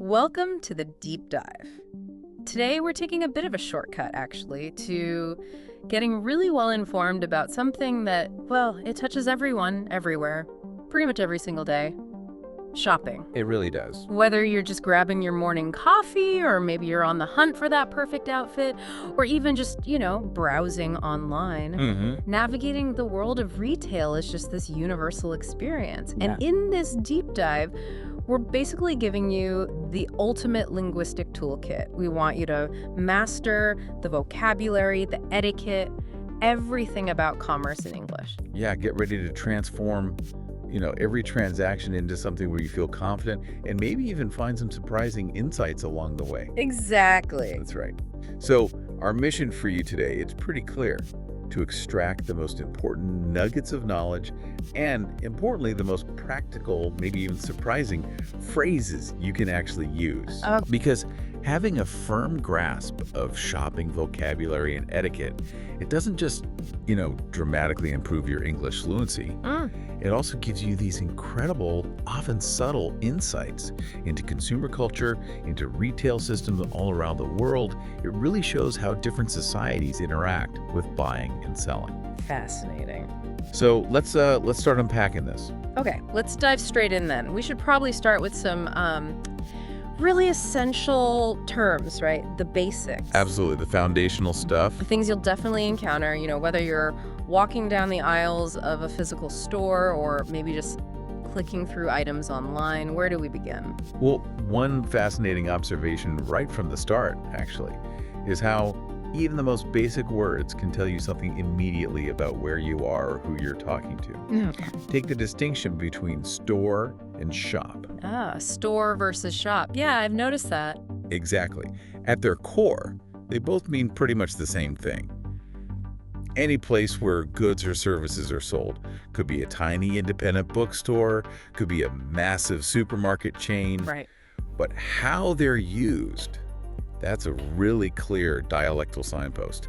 Welcome to the deep dive. Today, we're taking a bit of a shortcut, actually, to getting really well informed about something that, well, it touches everyone, everywhere, pretty much every single day: shopping. It really does. Whether you're just grabbing your morning coffee, or maybe you're on the hunt for that perfect outfit, or even just, browsing online, navigating the world of retail is just this universal experience. Yeah. And in this deep dive, we're basically giving you the ultimate linguistic toolkit. We want you to master the vocabulary, the etiquette, everything about commerce in English. Yeah, get ready to transform, every transaction into something where you feel confident and maybe even find some surprising insights along the way. Exactly. That's right. So our mission for you today, it's pretty clear: to extract the most important nuggets of knowledge and, importantly, the most practical, maybe even surprising phrases you can actually use. Because having a firm grasp of shopping vocabulary and etiquette, it doesn't just, dramatically improve your English fluency. It also gives you these incredible, often subtle insights into consumer culture, into retail systems all around the world. It really shows how different societies interact with buying and selling. Fascinating. So let's start unpacking this. Okay, let's dive straight in then. We should probably start with some really essential terms, right? The basics. Absolutely, the foundational stuff. The things you'll definitely encounter, whether you're walking down the aisles of a physical store or maybe just clicking through items online. Where do we begin? Well, one fascinating observation right from the start, actually, is how even the most basic words can tell you something immediately about where you are or who you're talking to. Okay. Take the distinction between store and shop. Store versus shop. Yeah, I've noticed that. Exactly. At their core, they both mean pretty much the same thing. Any place where goods or services are sold. Could be a tiny independent bookstore, could be a massive supermarket chain. Right. But how they're used, that's a really clear dialectal signpost,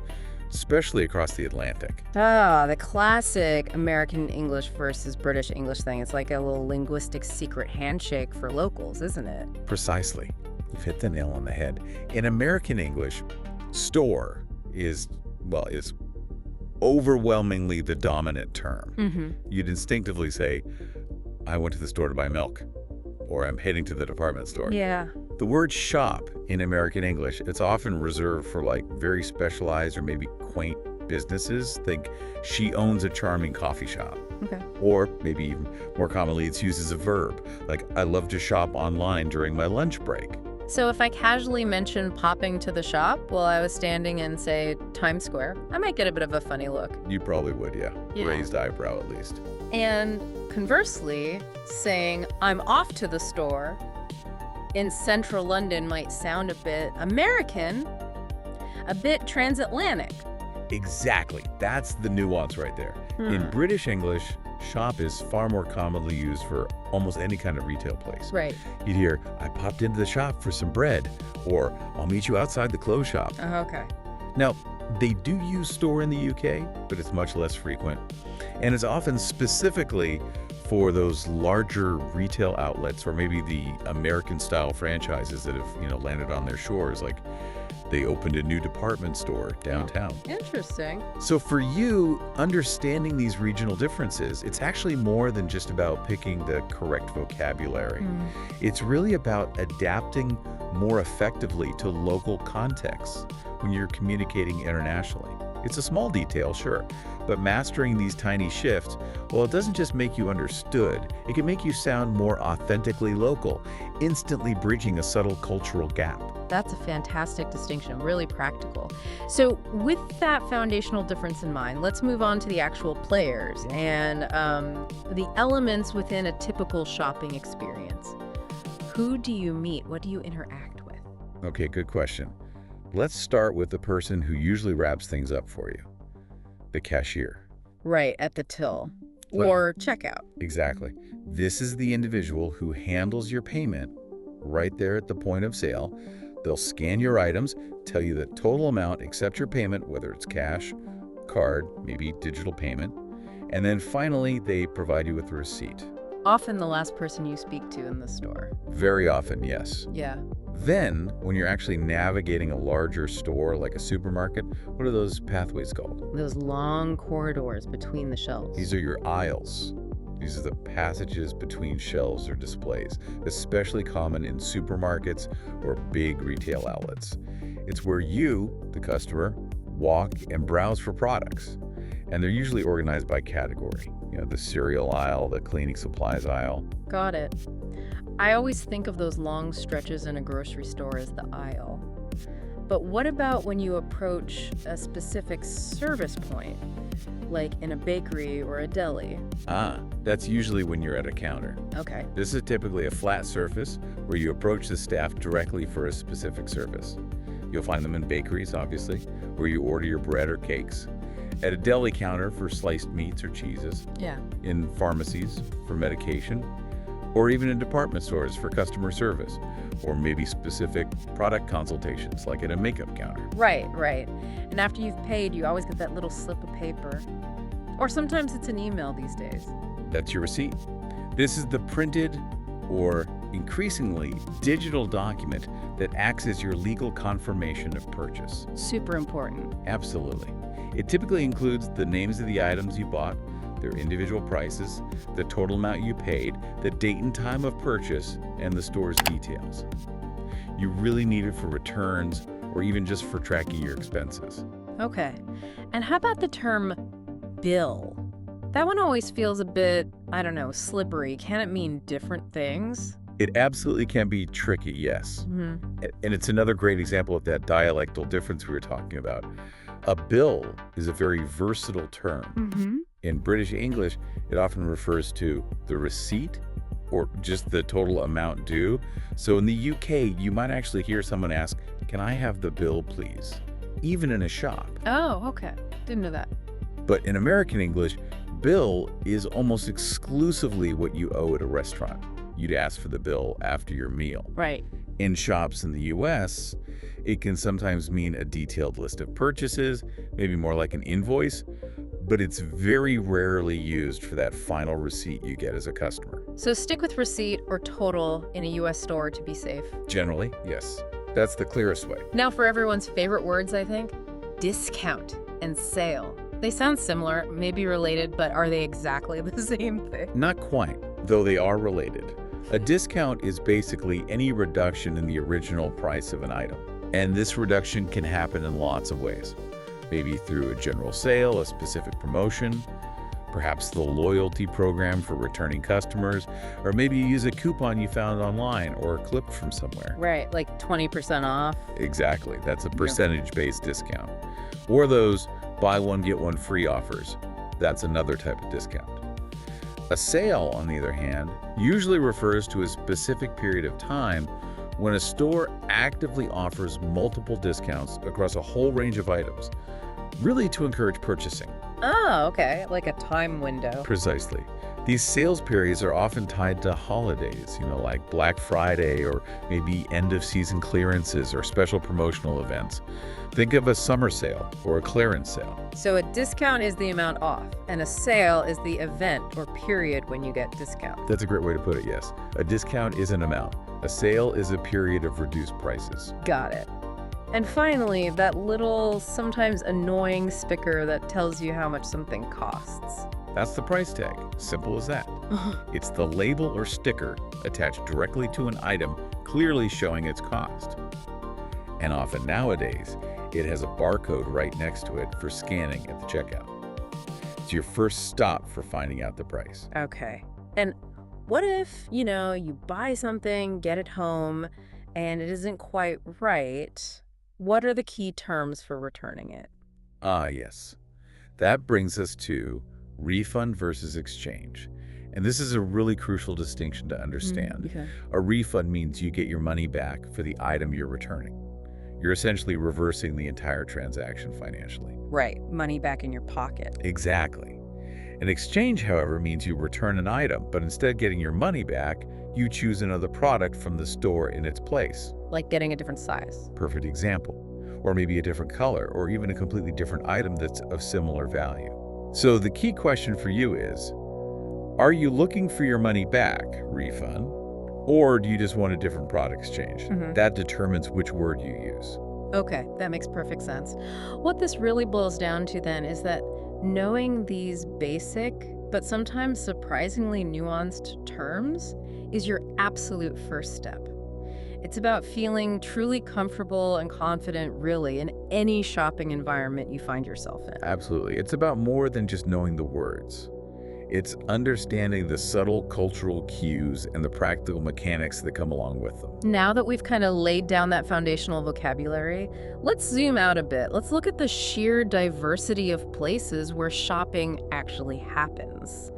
especially across the Atlantic. The classic American English versus British English thing. It's like a little linguistic secret handshake for locals, isn't it? Precisely. You've hit the nail on the head. In American English, store is overwhelmingly the dominant term. You'd instinctively say, I went to the store to buy milk, or I'm heading to the department store. Yeah. The word shop in American English, it's often reserved for very specialized or maybe quaint businesses. Think, she owns a charming coffee shop. Okay. Or maybe even more commonly, it's used as a verb, like, I love to shop online during my lunch break. So if I casually mention popping to the shop while I was standing in, say, Times Square, I might get a bit of a funny look. You probably would, yeah. Yeah. Raised eyebrow, at least. And conversely, saying I'm off to the store in central London might sound a bit American, a bit transatlantic. Exactly. That's the nuance right there. In British English, shop is far more commonly used for almost any kind of retail place. Right. You'd hear, I popped into the shop for some bread, or I'll meet you outside the clothes shop. Okay. Now, they do use store in the UK, but it's much less frequent. And it's often specifically for those larger retail outlets, or maybe the American-style franchises that have, landed on their shores, like they opened a new department store downtown. Interesting. So for you, understanding these regional differences, it's actually more than just about picking the correct vocabulary. It's really about adapting more effectively to local contexts when you're communicating internationally. It's a small detail, sure, but mastering these tiny shifts, well, it doesn't just make you understood, it can make you sound more authentically local, instantly bridging a subtle cultural gap. That's a fantastic distinction, really practical. So with that foundational difference in mind, let's move on to the actual players and the elements within a typical shopping experience. Who do you meet? What do you interact with? Okay, good question. Let's start with the person who usually wraps things up for you, the cashier. Right, at the till Well- or checkout. Exactly. This is the individual who handles your payment right there at the point of sale. They'll scan your items, tell you the total amount, accept your payment, whether it's cash, card, maybe digital payment, and then finally they provide you with a receipt. Often the last person you speak to in the store. Very often, yes. Yeah. Then, when you're actually navigating a larger store like a supermarket, what are those pathways called? Those long corridors between the shelves. These are your aisles. These are the passages between shelves or displays, especially common in supermarkets or big retail outlets. It's where you, the customer, walk and browse for products. And they're usually organized by category. The cereal aisle, the cleaning supplies aisle. Got it. I always think of those long stretches in a grocery store as the aisle. But what about when you approach a specific service point, like in a bakery or a deli? That's usually when you're at a counter. Okay. This is typically a flat surface where you approach the staff directly for a specific service. You'll find them in bakeries, obviously, where you order your bread or cakes. At a deli counter for sliced meats or cheeses. Yeah. In pharmacies for medication. Or even in department stores for customer service. Or maybe specific product consultations, like at a makeup counter. Right. And after you've paid, you always get that little slip of paper. Or sometimes it's an email these days. That's your receipt. This is the printed or increasingly digital document that acts as your legal confirmation of purchase. Super important. Absolutely. It typically includes the names of the items you bought, their individual prices, the total amount you paid, the date and time of purchase, and the store's details. You really need it for returns or even just for tracking your expenses. Okay. And how about the term bill? That one always feels a bit, slippery. Can it mean different things? It absolutely can be tricky, yes. Mm-hmm. And it's another great example of that dialectal difference we were talking about. A bill is a very versatile term. Mm-hmm. In British English, it often refers to the receipt or just the total amount due. So in the UK, you might actually hear someone ask, "Can I have the bill, please?" Even in a shop. Oh, okay. Didn't know that. But in American English, bill is almost exclusively what you owe at a restaurant. You'd ask for the bill after your meal. Right. In shops in the US, it can sometimes mean a detailed list of purchases, maybe more like an invoice, but it's very rarely used for that final receipt you get as a customer. So stick with receipt or total in a US store to be safe. Generally, yes. That's the clearest way. Now for everyone's favorite words, I think. Discount and sale. They sound similar, maybe related, but are they exactly the same thing? Not quite, though they are related. A discount is basically any reduction in the original price of an item. And this reduction can happen in lots of ways. Maybe through a general sale, a specific promotion, perhaps the loyalty program for returning customers, or maybe you use a coupon you found online or a clip from somewhere. Right, like 20% off. Exactly, that's a percentage-based discount. Or those buy one, get one free offers. That's another type of discount. A sale, on the other hand, usually refers to a specific period of time when a store actively offers multiple discounts across a whole range of items, really to encourage purchasing. Oh, okay, like a time window. Precisely. These sales periods are often tied to holidays, like Black Friday or maybe end-of-season clearances or special promotional events. Think of a summer sale or a clearance sale. So a discount is the amount off, and a sale is the event or period when you get discount. That's a great way to put it, yes. A discount is an amount. A sale is a period of reduced prices. Got it. And finally, that little, sometimes annoying sticker that tells you how much something costs. That's the price tag. Simple as that. It's the label or sticker attached directly to an item, clearly showing its cost. And often nowadays, it has a barcode right next to it for scanning at the checkout. It's your first stop for finding out the price. Okay. And what if, you buy something, get it home, and it isn't quite right? What are the key terms for returning it? Yes. That brings us to refund versus exchange. And this is a really crucial distinction to understand. Okay. A refund means you get your money back for the item you're returning. You're essentially reversing the entire transaction financially. Right. Money back in your pocket. Exactly. An exchange, however, means you return an item, but instead of getting your money back, you choose another product from the store in its place. Like getting a different size. Perfect example. Or maybe a different color, or even a completely different item that's of similar value. So the key question for you is, Are you looking for your money back, refund, or do you just want a different product exchange? Hmm. That determines which word you use. Okay, that makes perfect sense. What this really boils down to then is that knowing these basic, but sometimes surprisingly nuanced terms is your absolute first step. It's about feeling truly comfortable and confident, really, in any shopping environment you find yourself in. Absolutely. It's about more than just knowing the words. It's understanding the subtle cultural cues and the practical mechanics that come along with them. Now that we've kind of laid down that foundational vocabulary, let's zoom out a bit. Let's look at the sheer diversity of places where shopping actually happens.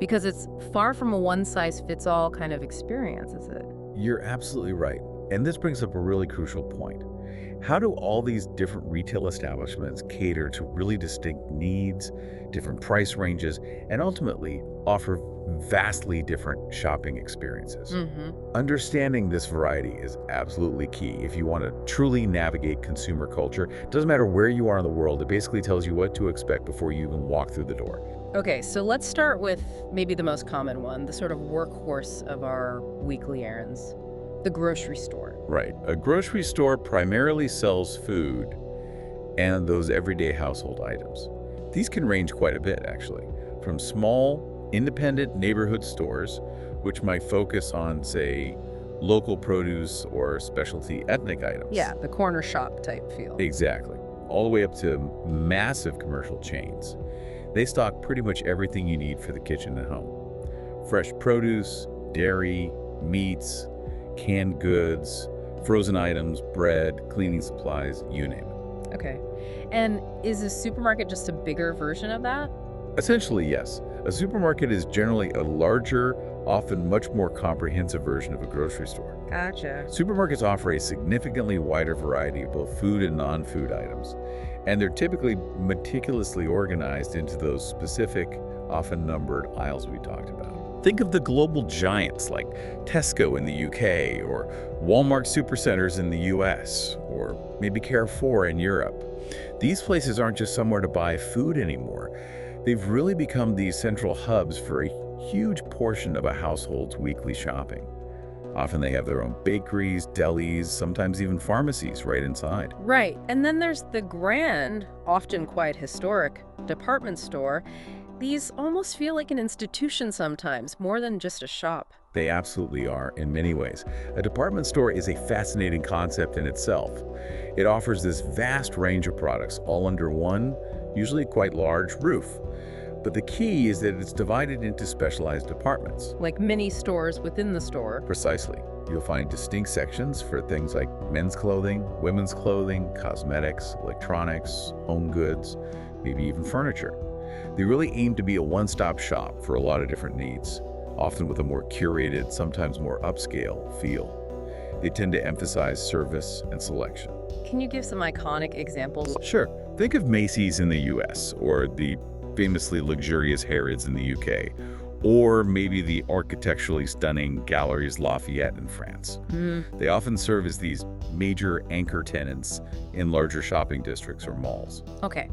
Because it's far from a one-size-fits-all kind of experience, is it? You're absolutely right. And this brings up a really crucial point. How do all these different retail establishments cater to really distinct needs, different price ranges, and ultimately offer vastly different shopping experiences? Mm-hmm. Understanding this variety is absolutely key if you want to truly navigate consumer culture. It doesn't matter where you are in the world, it basically tells you what to expect before you even walk through the door. Okay, so let's start with maybe the most common one, the sort of workhorse of our weekly errands, the grocery store. Right. A grocery store primarily sells food and those everyday household items. These can range quite a bit, actually, from small, independent neighborhood stores, which might focus on, say, local produce or specialty ethnic items. Yeah, the corner shop type feel. Exactly. All the way up to massive commercial chains. They stock pretty much everything you need for the kitchen and home. Fresh produce, dairy, meats, canned goods, frozen items, bread, cleaning supplies, you name it. Okay. And is a supermarket just a bigger version of that? Essentially, yes. A supermarket is generally a larger, often much more comprehensive version of a grocery store. Gotcha. Supermarkets offer a significantly wider variety of both food and non-food items, and they're typically meticulously organized into those specific, often numbered aisles we talked about. Think of the global giants like Tesco in the UK, or Walmart supercenters in the US, or maybe Carrefour in Europe. These places aren't just somewhere to buy food anymore. They've really become these central hubs for a huge portion of a household's weekly shopping. Often they have their own bakeries, delis, sometimes even pharmacies right inside. Right. And then there's the grand, often quite historic, department store. These almost feel like an institution sometimes, more than just a shop. They absolutely are, in many ways. A department store is a fascinating concept in itself. It offers this vast range of products, all under one, usually quite large, roof. But the key is that it's divided into specialized departments. Like mini stores within the store. Precisely. You'll find distinct sections for things like men's clothing, women's clothing, cosmetics, electronics, home goods, maybe even furniture. They really aim to be a one-stop shop for a lot of different needs, often with a more curated, sometimes more upscale feel. They tend to emphasize service and selection. Can you give some iconic examples? Sure. Think of Macy's in the US, or the famously luxurious Harrods in the UK, or maybe the architecturally stunning Galeries Lafayette in France. They often serve as these major anchor tenants in larger shopping districts or malls. Okay.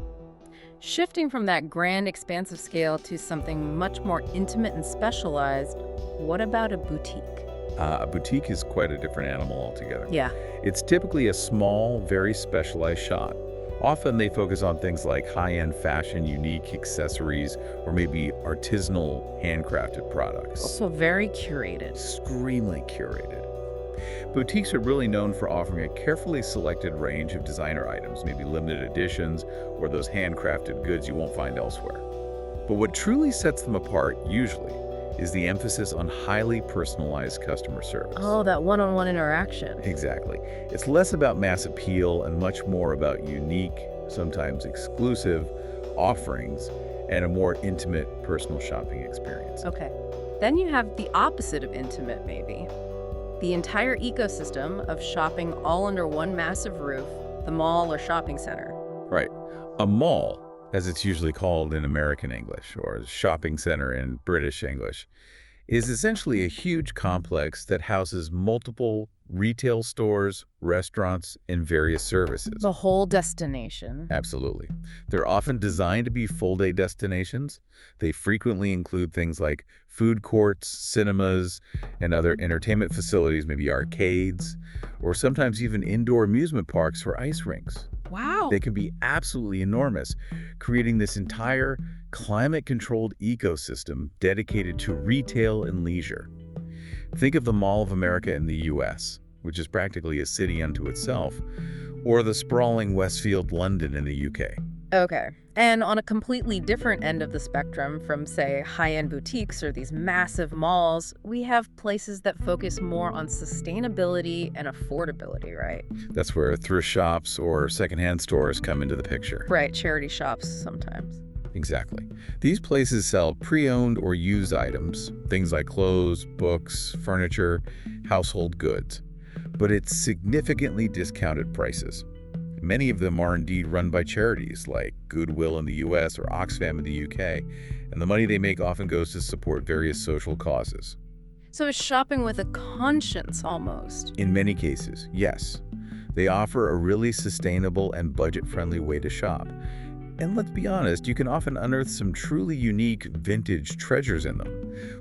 Shifting from that grand, expansive scale to something much more intimate and specialized, what about a boutique? A boutique is quite a different animal altogether. Yeah. It's typically a small, very specialized shop. Often they focus on things like high-end fashion, unique accessories, or maybe artisanal, handcrafted products. Also very curated. Extremely curated. Boutiques are really known for offering a carefully selected range of designer items, maybe limited editions, or those handcrafted goods you won't find elsewhere. But what truly sets them apart, usually, is the emphasis on highly personalized customer service. Oh, that one-on-one interaction. Exactly. It's less about mass appeal and much more about unique, sometimes exclusive, offerings and a more intimate personal shopping experience. Okay. Then you have the opposite of intimate, maybe. The entire ecosystem of shopping all under one massive roof, the mall or shopping center. Right. A mall, as it's usually called in American English, or shopping center in British English, is essentially a huge complex that houses multiple retail stores, restaurants, and various services. The whole destination. Absolutely. They're often designed to be full-day destinations. They frequently include things like food courts, cinemas, and other entertainment facilities, maybe arcades, or sometimes even indoor amusement parks or ice rinks. Wow. They can be absolutely enormous, creating this entire climate-controlled ecosystem dedicated to retail and leisure. Think of the Mall of America in the US, which is practically a city unto itself, or the sprawling Westfield London in the UK. Okay. And on a completely different end of the spectrum from, say, high-end boutiques or these massive malls, we have places that focus more on sustainability and affordability, right? That's where thrift shops or secondhand stores come into the picture. Right, charity shops sometimes. Exactly. These places sell pre-owned or used items, things like clothes, books, furniture, household goods, but it's significantly discounted prices. Many of them are indeed run by charities like Goodwill in the US or Oxfam in the UK, and the money they make often goes to support various social causes. So it's shopping with a conscience almost. In many cases, yes. They offer a really sustainable and budget-friendly way to shop. And let's be honest, you can often unearth some truly unique vintage treasures in them,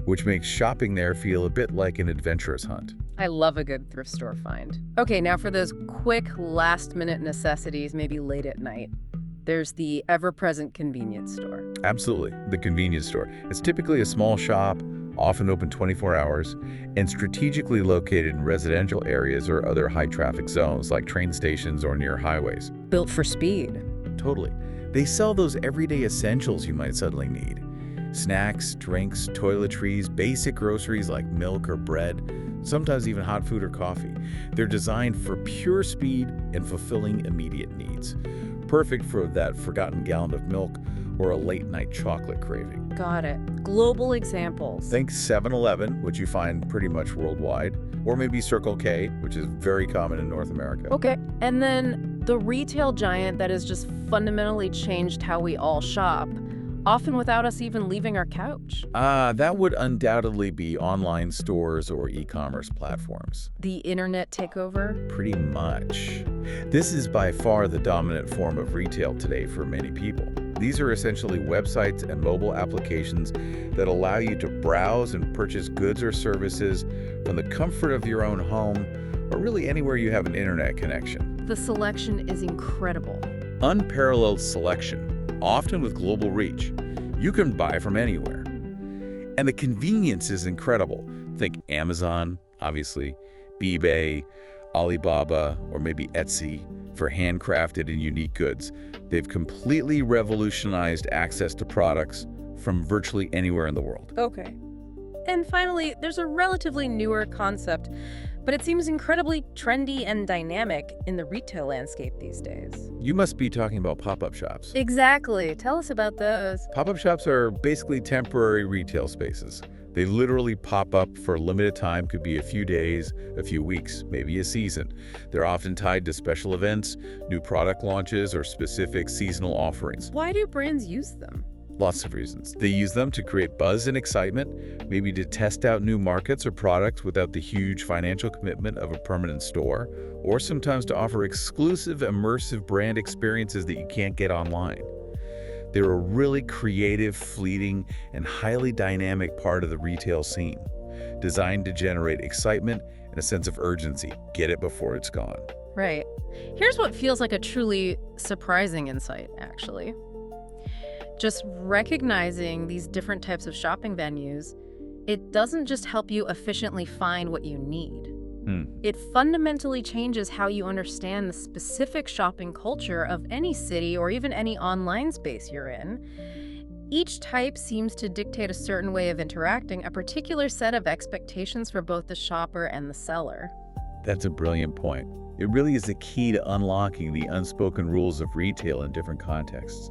which makes shopping there feel a bit like an adventurous hunt. I love a good thrift store find. Okay, now for those quick last-minute necessities, maybe late at night. There's the ever-present convenience store. Absolutely, the convenience store. It's typically a small shop, often open 24 hours, and strategically located in residential areas or other high-traffic zones like train stations or near highways. Built for speed. Totally. They sell those everyday essentials you might suddenly need. Snacks, drinks, toiletries, basic groceries like milk or bread, sometimes even hot food or coffee. They're designed for pure speed and fulfilling immediate needs. Perfect for that forgotten gallon of milk or a late-night chocolate craving. Got it. Global examples. Think 7-Eleven, which you find pretty much worldwide, or maybe Circle K, which is very common in North America. Okay, and then the retail giant that has just fundamentally changed how we all shop, often without us even leaving our couch. That would undoubtedly be online stores or e-commerce platforms. The internet takeover? Pretty much. This is by far the dominant form of retail today for many people. These are essentially websites and mobile applications that allow you to browse and purchase goods or services from the comfort of your own home or really anywhere you have an internet connection. The selection is incredible. Unparalleled selection, often with global reach. You can buy from anywhere. And the convenience is incredible. Think Amazon, obviously, eBay, Alibaba, or maybe Etsy for handcrafted and unique goods. They've completely revolutionized access to products from virtually anywhere in the world. Okay. And finally, there's a relatively newer concept, but it seems incredibly trendy and dynamic in the retail landscape these days. You must be talking about pop-up shops. Exactly. Tell us about those. Pop-up shops are basically temporary retail spaces. They literally pop up for a limited time, could be a few days, a few weeks, maybe a season. They're often tied to special events, new product launches, or specific seasonal offerings. Why do brands use them? Lots of reasons. They use them to create buzz and excitement, maybe to test out new markets or products without the huge financial commitment of a permanent store, or sometimes to offer exclusive, immersive brand experiences that you can't get online. They're a really creative, fleeting, and highly dynamic part of the retail scene, designed to generate excitement and a sense of urgency. Get it before it's gone. Right. Here's what feels like a truly surprising insight, actually. Just recognizing these different types of shopping venues, it doesn't just help you efficiently find what you need. It fundamentally changes how you understand the specific shopping culture of any city or even any online space you're in. Each type seems to dictate a certain way of interacting, a particular set of expectations for both the shopper and the seller. That's a brilliant point. It really is the key to unlocking the unspoken rules of retail in different contexts.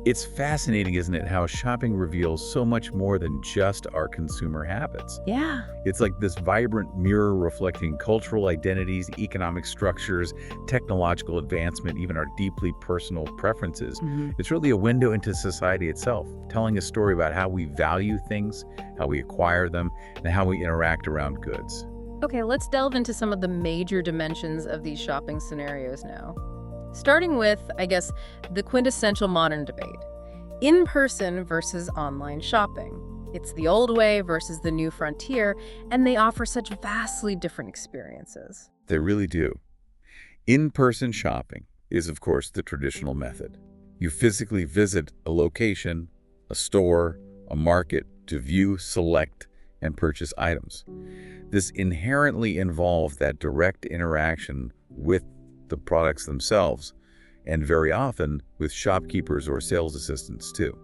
It's fascinating, isn't it, how shopping reveals so much more than just our consumer habits. Yeah. It's like this vibrant mirror reflecting cultural identities, economic structures, technological advancement, even our deeply personal preferences. Mhm. It's really a window into society itself, telling a story about how we value things, how we acquire them, and how we interact around goods. Okay, let's delve into some of the major dimensions of these shopping scenarios now. Starting with, I guess, the quintessential modern debate. In-person versus online shopping. It's the old way versus the new frontier, and they offer such vastly different experiences. They really do. In-person shopping is, of course, the traditional method. You physically visit a location, a store, a market to view, select, and purchase items. This inherently involves that direct interaction with the products themselves, and very often with shopkeepers or sales assistants too.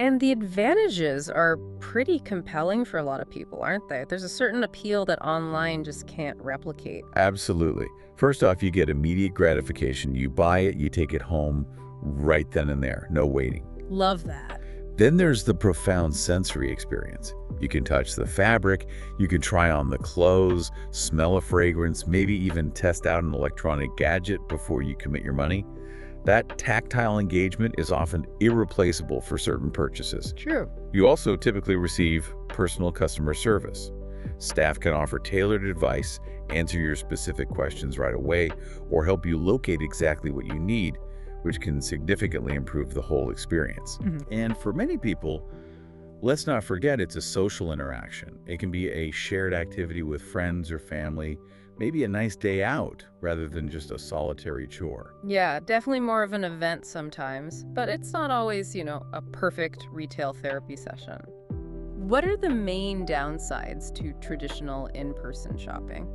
And the advantages are pretty compelling for a lot of people, aren't they? There's a certain appeal that online just can't replicate. Absolutely. First off, you get immediate gratification. You buy it, you take it home right then and there, no waiting. Love that. Then there's the profound sensory experience. You can touch the fabric, you can try on the clothes, smell a fragrance, maybe even test out an electronic gadget before you commit your money. That tactile engagement is often irreplaceable for certain purchases. True. You also typically receive personal customer service. Staff can offer tailored advice, answer your specific questions right away, or help you locate exactly what you need, which can significantly improve the whole experience. And for many people, let's not forget it's a social interaction. It can be a shared activity with friends or family, maybe a nice day out rather than just a solitary chore. Yeah, definitely more of an event sometimes, but it's not always, a perfect retail therapy session. What are the main downsides to traditional in-person shopping?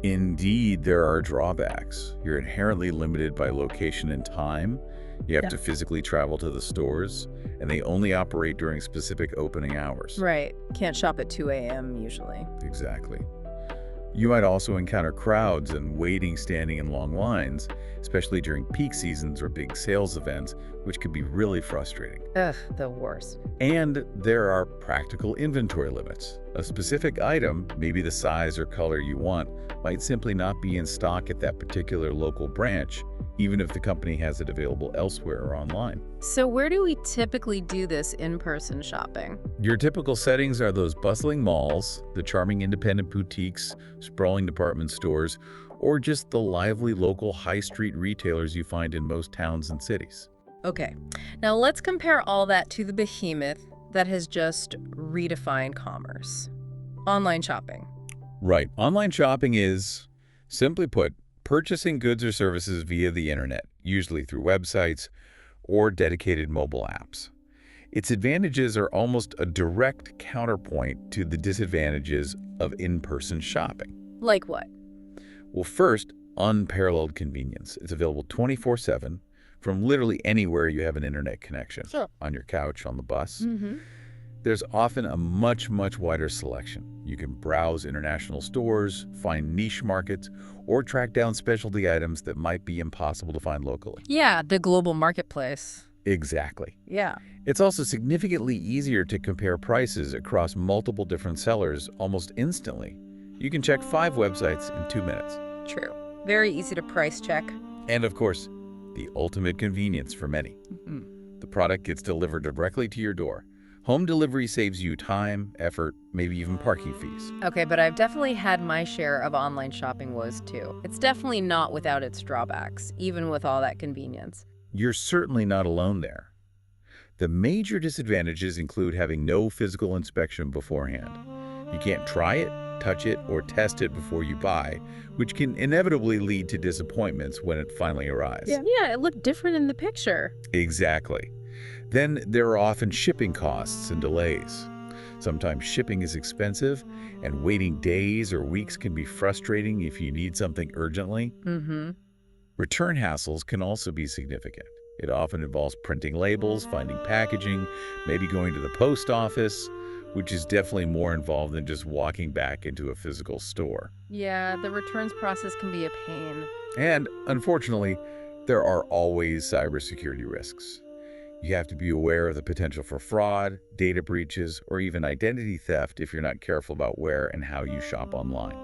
Indeed, there are drawbacks. You're inherently limited by location and time. You have Yeah. to physically travel to the stores, and they only operate during specific opening hours. Right. Can't shop at 2 a.m. usually. Exactly. You might also encounter crowds and waiting standing in long lines, especially during peak seasons or big sales events, which can be really frustrating. Ugh, the worst. And there are practical inventory limits. A specific item, maybe the size or color you want, might simply not be in stock at that particular local branch, even if the company has it available elsewhere or online. So where do we typically do this in-person shopping? Your typical settings are those bustling malls, the charming independent boutiques, sprawling department stores, or just the lively local high street retailers you find in most towns and cities. Okay, now let's compare all that to the behemoth that has just redefined commerce. Online shopping. Right. Online shopping is, simply put, purchasing goods or services via the internet, usually through websites or dedicated mobile apps. Its advantages are almost a direct counterpoint to the disadvantages of in-person shopping. Like what? Well, first, unparalleled convenience. It's available 24/7 from literally anywhere you have an internet connection. Sure. On your couch, on the bus. Mm-hmm. There's often a much wider selection. You can browse international stores, find niche markets, or track down specialty items that might be impossible to find locally. Yeah, the global marketplace. Exactly. Yeah. It's also significantly easier to compare prices across multiple different sellers almost instantly. You can check 5 websites in 2 minutes. True. Very easy to price check. And of course, the ultimate convenience for many. The product gets delivered directly to your door. Home delivery saves you time, effort, maybe even parking fees. Okay, but I've definitely had my share of online shopping woes too. It's definitely not without its drawbacks, even with all that convenience. You're certainly not alone there. The major disadvantages include having no physical inspection beforehand. You can't try it, touch it, or test it before you buy, which can inevitably lead to disappointments when it finally arrives. Yeah, it looked different in the picture. Exactly. Then there are often shipping costs and delays. Sometimes shipping is expensive, and waiting days or weeks can be frustrating if you need something urgently. Mm-hmm. Return hassles can also be significant. It often involves printing labels, finding packaging, maybe going to the post office, which is definitely more involved than just walking back into a physical store. Yeah, the returns process can be a pain. And unfortunately, there are always cybersecurity risks. You have to be aware of the potential for fraud, data breaches, or even identity theft if you're not careful about where and how you shop online.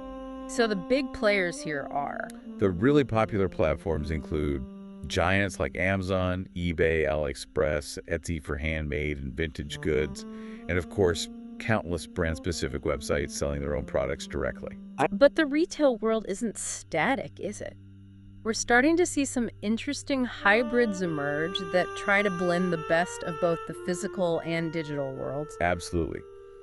So the big players here are. The really popular platforms include giants like Amazon, eBay, AliExpress, Etsy for handmade and vintage goods, and of course, countless brand-specific websites selling their own products directly. But the retail world isn't static, is it? We're starting to see some interesting hybrids emerge that try to blend the best of both the physical and digital worlds. Absolutely.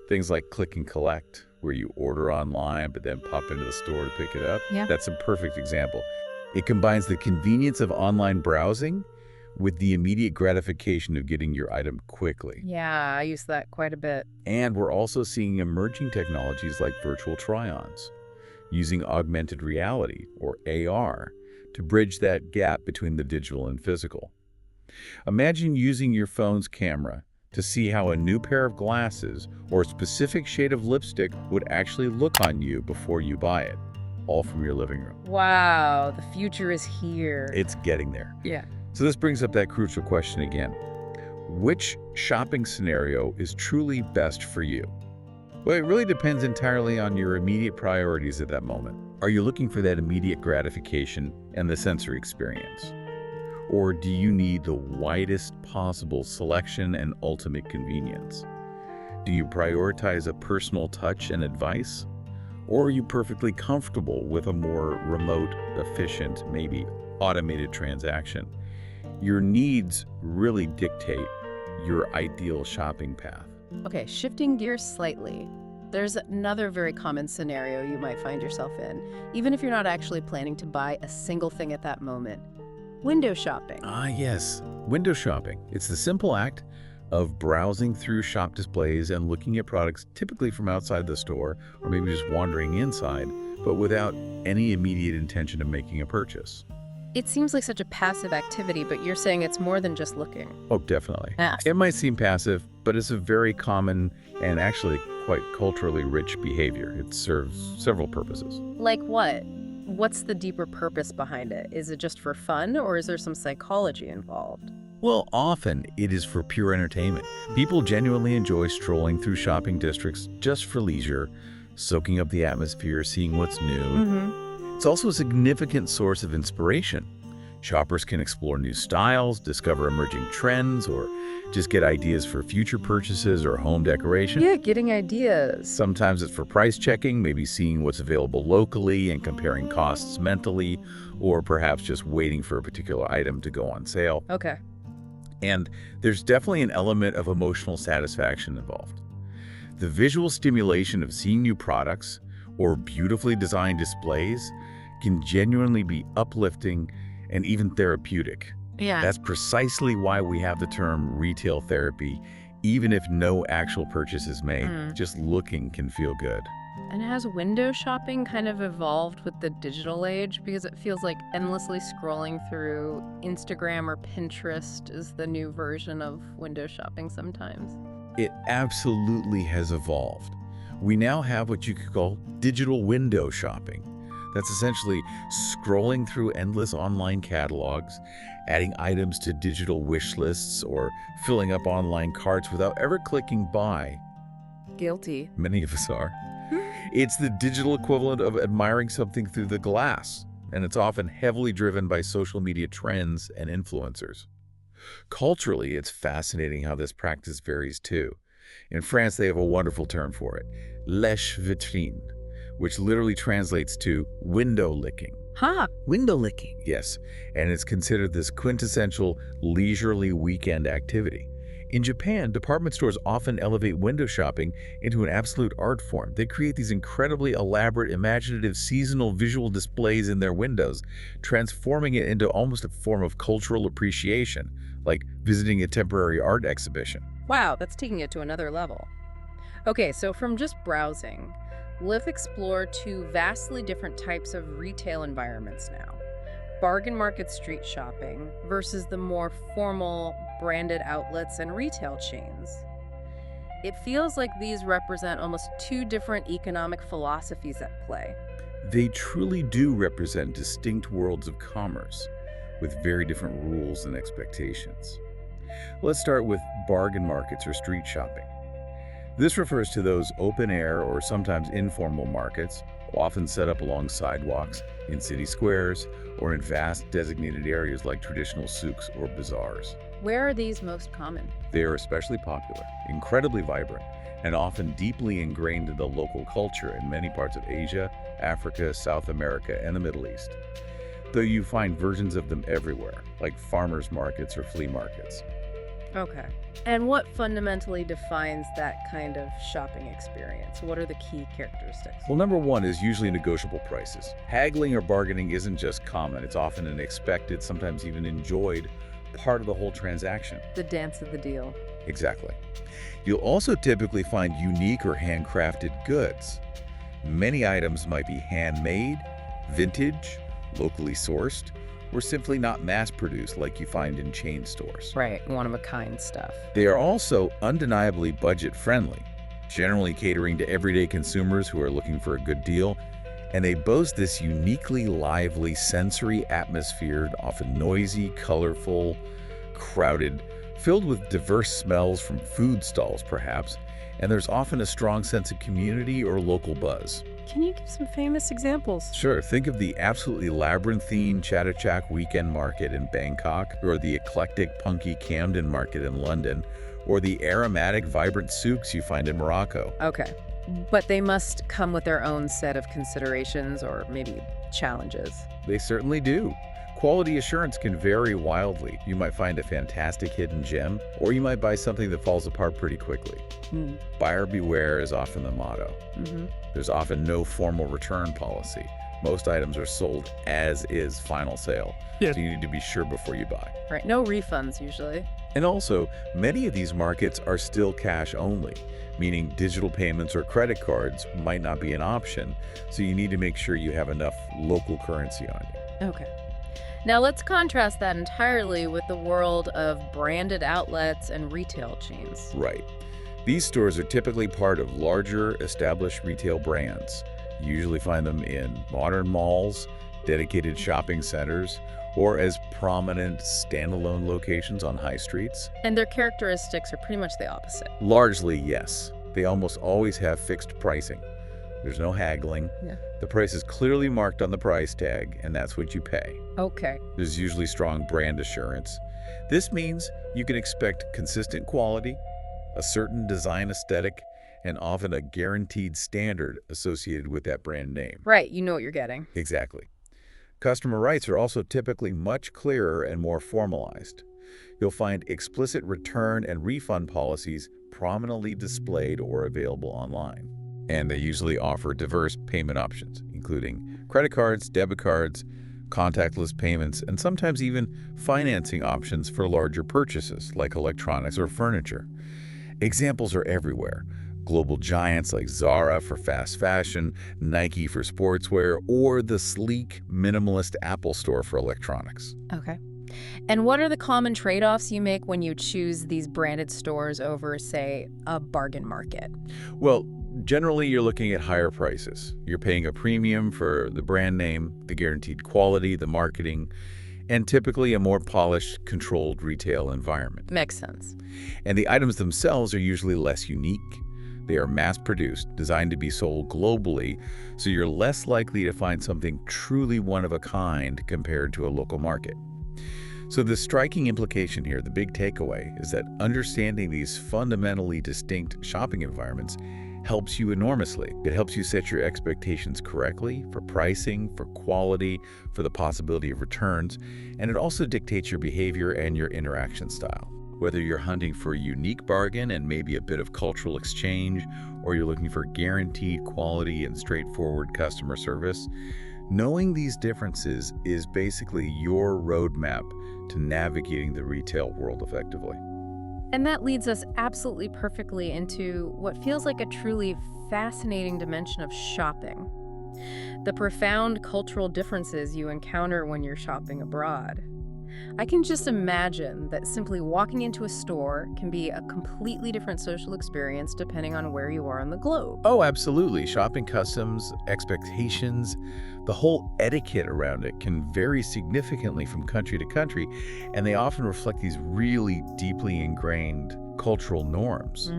Things like click and collect, where you order online but then pop into the store to pick it up. Yeah. That's a perfect example. It combines the convenience of online browsing with the immediate gratification of getting your item quickly. Yeah, I use that quite a bit. And we're also seeing emerging technologies like virtual try-ons, using augmented reality, or AR, to bridge that gap between the digital and physical. Imagine using your phone's camera to see how a new pair of glasses or a specific shade of lipstick would actually look on you before you buy it, all from your living room. Wow, the future is here. It's getting there. Yeah. So this brings up that crucial question again. Which shopping scenario is truly best for you? Well, it really depends entirely on your immediate priorities at that moment. Are you looking for that immediate gratification and the sensory experience? Or do you need the widest possible selection and ultimate convenience? Do you prioritize a personal touch and advice? Or are you perfectly comfortable with a more remote, efficient, maybe automated transaction? Your needs really dictate your ideal shopping path. Okay, shifting gears slightly. There's another very common scenario you might find yourself in, even if you're not actually planning to buy a single thing at that moment. Window shopping. Ah, yes, window shopping. It's the simple act of browsing through shop displays and looking at products typically from outside the store, or maybe just wandering inside, but without any immediate intention of making a purchase. It seems like such a passive activity, but you're saying it's more than just looking. Oh, definitely. Ah. It might seem passive, but it's a very common and actually quite culturally rich behavior. It serves several purposes. Like what? What's the deeper purpose behind it? Is it just for fun, or is there some psychology involved? Well, often it is for pure entertainment. People genuinely enjoy strolling through shopping districts just for leisure, soaking up the atmosphere, seeing what's new. It's also a significant source of inspiration. Shoppers can explore new styles, discover emerging trends, or just get ideas for future purchases or home decoration. Yeah, getting ideas. Sometimes it's for price checking, maybe seeing what's available locally and comparing costs mentally, or perhaps just waiting for a particular item to go on sale. Okay. And there's definitely an element of emotional satisfaction involved. The visual stimulation of seeing new products or beautifully designed displays can genuinely be uplifting and even therapeutic. Yeah. That's precisely why we have the term retail therapy, even if no actual purchase is made. Just looking can feel good. And has window shopping kind of evolved with the digital age? Because it feels like endlessly scrolling through Instagram or Pinterest is the new version of window shopping sometimes. It absolutely has evolved. We now have what you could call digital window shopping. That's essentially scrolling through endless online catalogs, adding items to digital wish lists, or filling up online carts without ever clicking buy. Guilty. Many of us are. It's the digital equivalent of admiring something through the glass, and it's often heavily driven by social media trends and influencers. Culturally, it's fascinating how this practice varies too. In France, they have a wonderful term for it, lèche vitrine, which literally translates to window licking. Huh, window licking. Yes, and it's considered this quintessential leisurely weekend activity. In Japan, department stores often elevate window shopping into an absolute art form. They create these incredibly elaborate, imaginative, seasonal visual displays in their windows, transforming it into almost a form of cultural appreciation, like visiting a temporary art exhibition. Wow, that's taking it to another level. Okay, so from just browsing, let's explore two vastly different types of retail environments now. Bargain market street shopping versus the more formal branded outlets and retail chains. It feels like these represent almost two different economic philosophies at play. They truly do represent distinct worlds of commerce with very different rules and expectations. Let's start with bargain markets or street shopping. This refers to those open-air or sometimes informal markets, often set up along sidewalks, in city squares, or in vast designated areas like traditional souks or bazaars. Where are these most common? They are especially popular, incredibly vibrant, and often deeply ingrained in the local culture in many parts of Asia, Africa, South America, and the Middle East. Though you find versions of them everywhere, like farmers markets or flea markets. Okay. And what fundamentally defines that kind of shopping experience? What are the key characteristics? Well, number one is usually negotiable prices. Haggling or bargaining isn't just common, it's often an expected, sometimes even enjoyed, part of the whole transaction. The dance of the deal. Exactly. You'll also typically find unique or handcrafted goods. Many items might be handmade, vintage, locally sourced, or simply not mass-produced like you find in chain stores. Right, one-of-a-kind stuff. They are also undeniably budget-friendly, generally catering to everyday consumers who are looking for a good deal, and they boast this uniquely lively sensory atmosphere, often noisy, colorful, crowded, filled with diverse smells from food stalls perhaps, and there's often a strong sense of community or local buzz. Can you give some famous examples? Sure, think of the absolutely labyrinthine Chatuchak Weekend Market in Bangkok, or the eclectic punky Camden Market in London, or the aromatic vibrant souks you find in Morocco. Okay. But they must come with their own set of considerations or maybe challenges. They certainly do. Quality assurance can vary wildly. You might find a fantastic hidden gem, or you might buy something that falls apart pretty quickly. Buyer beware is often the motto. There's often no formal return policy. Most items are sold as is final sale, so you need to be sure before you buy. Right, no refunds usually. And also, many of these markets are still cash only, meaning digital payments or credit cards might not be an option, so you need to make sure you have enough local currency on you. Okay. Now let's contrast that entirely with the world of branded outlets and retail chains. Right. These stores are typically part of larger, established retail brands. You usually find them in modern malls, dedicated shopping centers, or as prominent standalone locations on high streets. And their characteristics are pretty much the opposite. Largely, yes. They almost always have fixed pricing. There's no haggling. Yeah. The price is clearly marked on the price tag, and that's what you pay. Okay. There's usually strong brand assurance. This means you can expect consistent quality, a certain design aesthetic, and often a guaranteed standard associated with that brand name. Right, you know what you're getting. Exactly. Customer rights are also typically much clearer and more formalized. You'll find explicit return and refund policies prominently displayed or available online. And they usually offer diverse payment options, including credit cards, debit cards, contactless payments, and sometimes even financing options for larger purchases like electronics or furniture. Examples are everywhere. Global giants like Zara for fast fashion, Nike for sportswear, or the sleek, minimalist Apple Store for electronics. Okay. And what are the common trade-offs you make when you choose these branded stores over, say, a bargain market? Well, generally you're looking at higher prices. You're paying a premium for the brand name, the guaranteed quality, the marketing, and typically a more polished, controlled retail environment. Makes sense. And the items themselves are usually less unique. They are mass-produced, designed to be sold globally, so you're less likely to find something truly one-of-a-kind compared to a local market. So the striking implication here, the big takeaway, is that understanding these fundamentally distinct shopping environments helps you enormously. It helps you set your expectations correctly for pricing, for quality, for the possibility of returns, and it also dictates your behavior and your interaction style. Whether you're hunting for a unique bargain and maybe a bit of cultural exchange, or you're looking for guaranteed quality and straightforward customer service, knowing these differences is basically your roadmap to navigating the retail world effectively. And that leads us absolutely perfectly into what feels like a truly fascinating dimension of shopping. The profound cultural differences you encounter when you're shopping abroad. I can just imagine that simply walking into a store can be a completely different social experience depending on where you are on the globe. Oh, absolutely. Shopping customs, expectations, the whole etiquette around it can vary significantly from country to country, and they often reflect these really deeply ingrained cultural norms.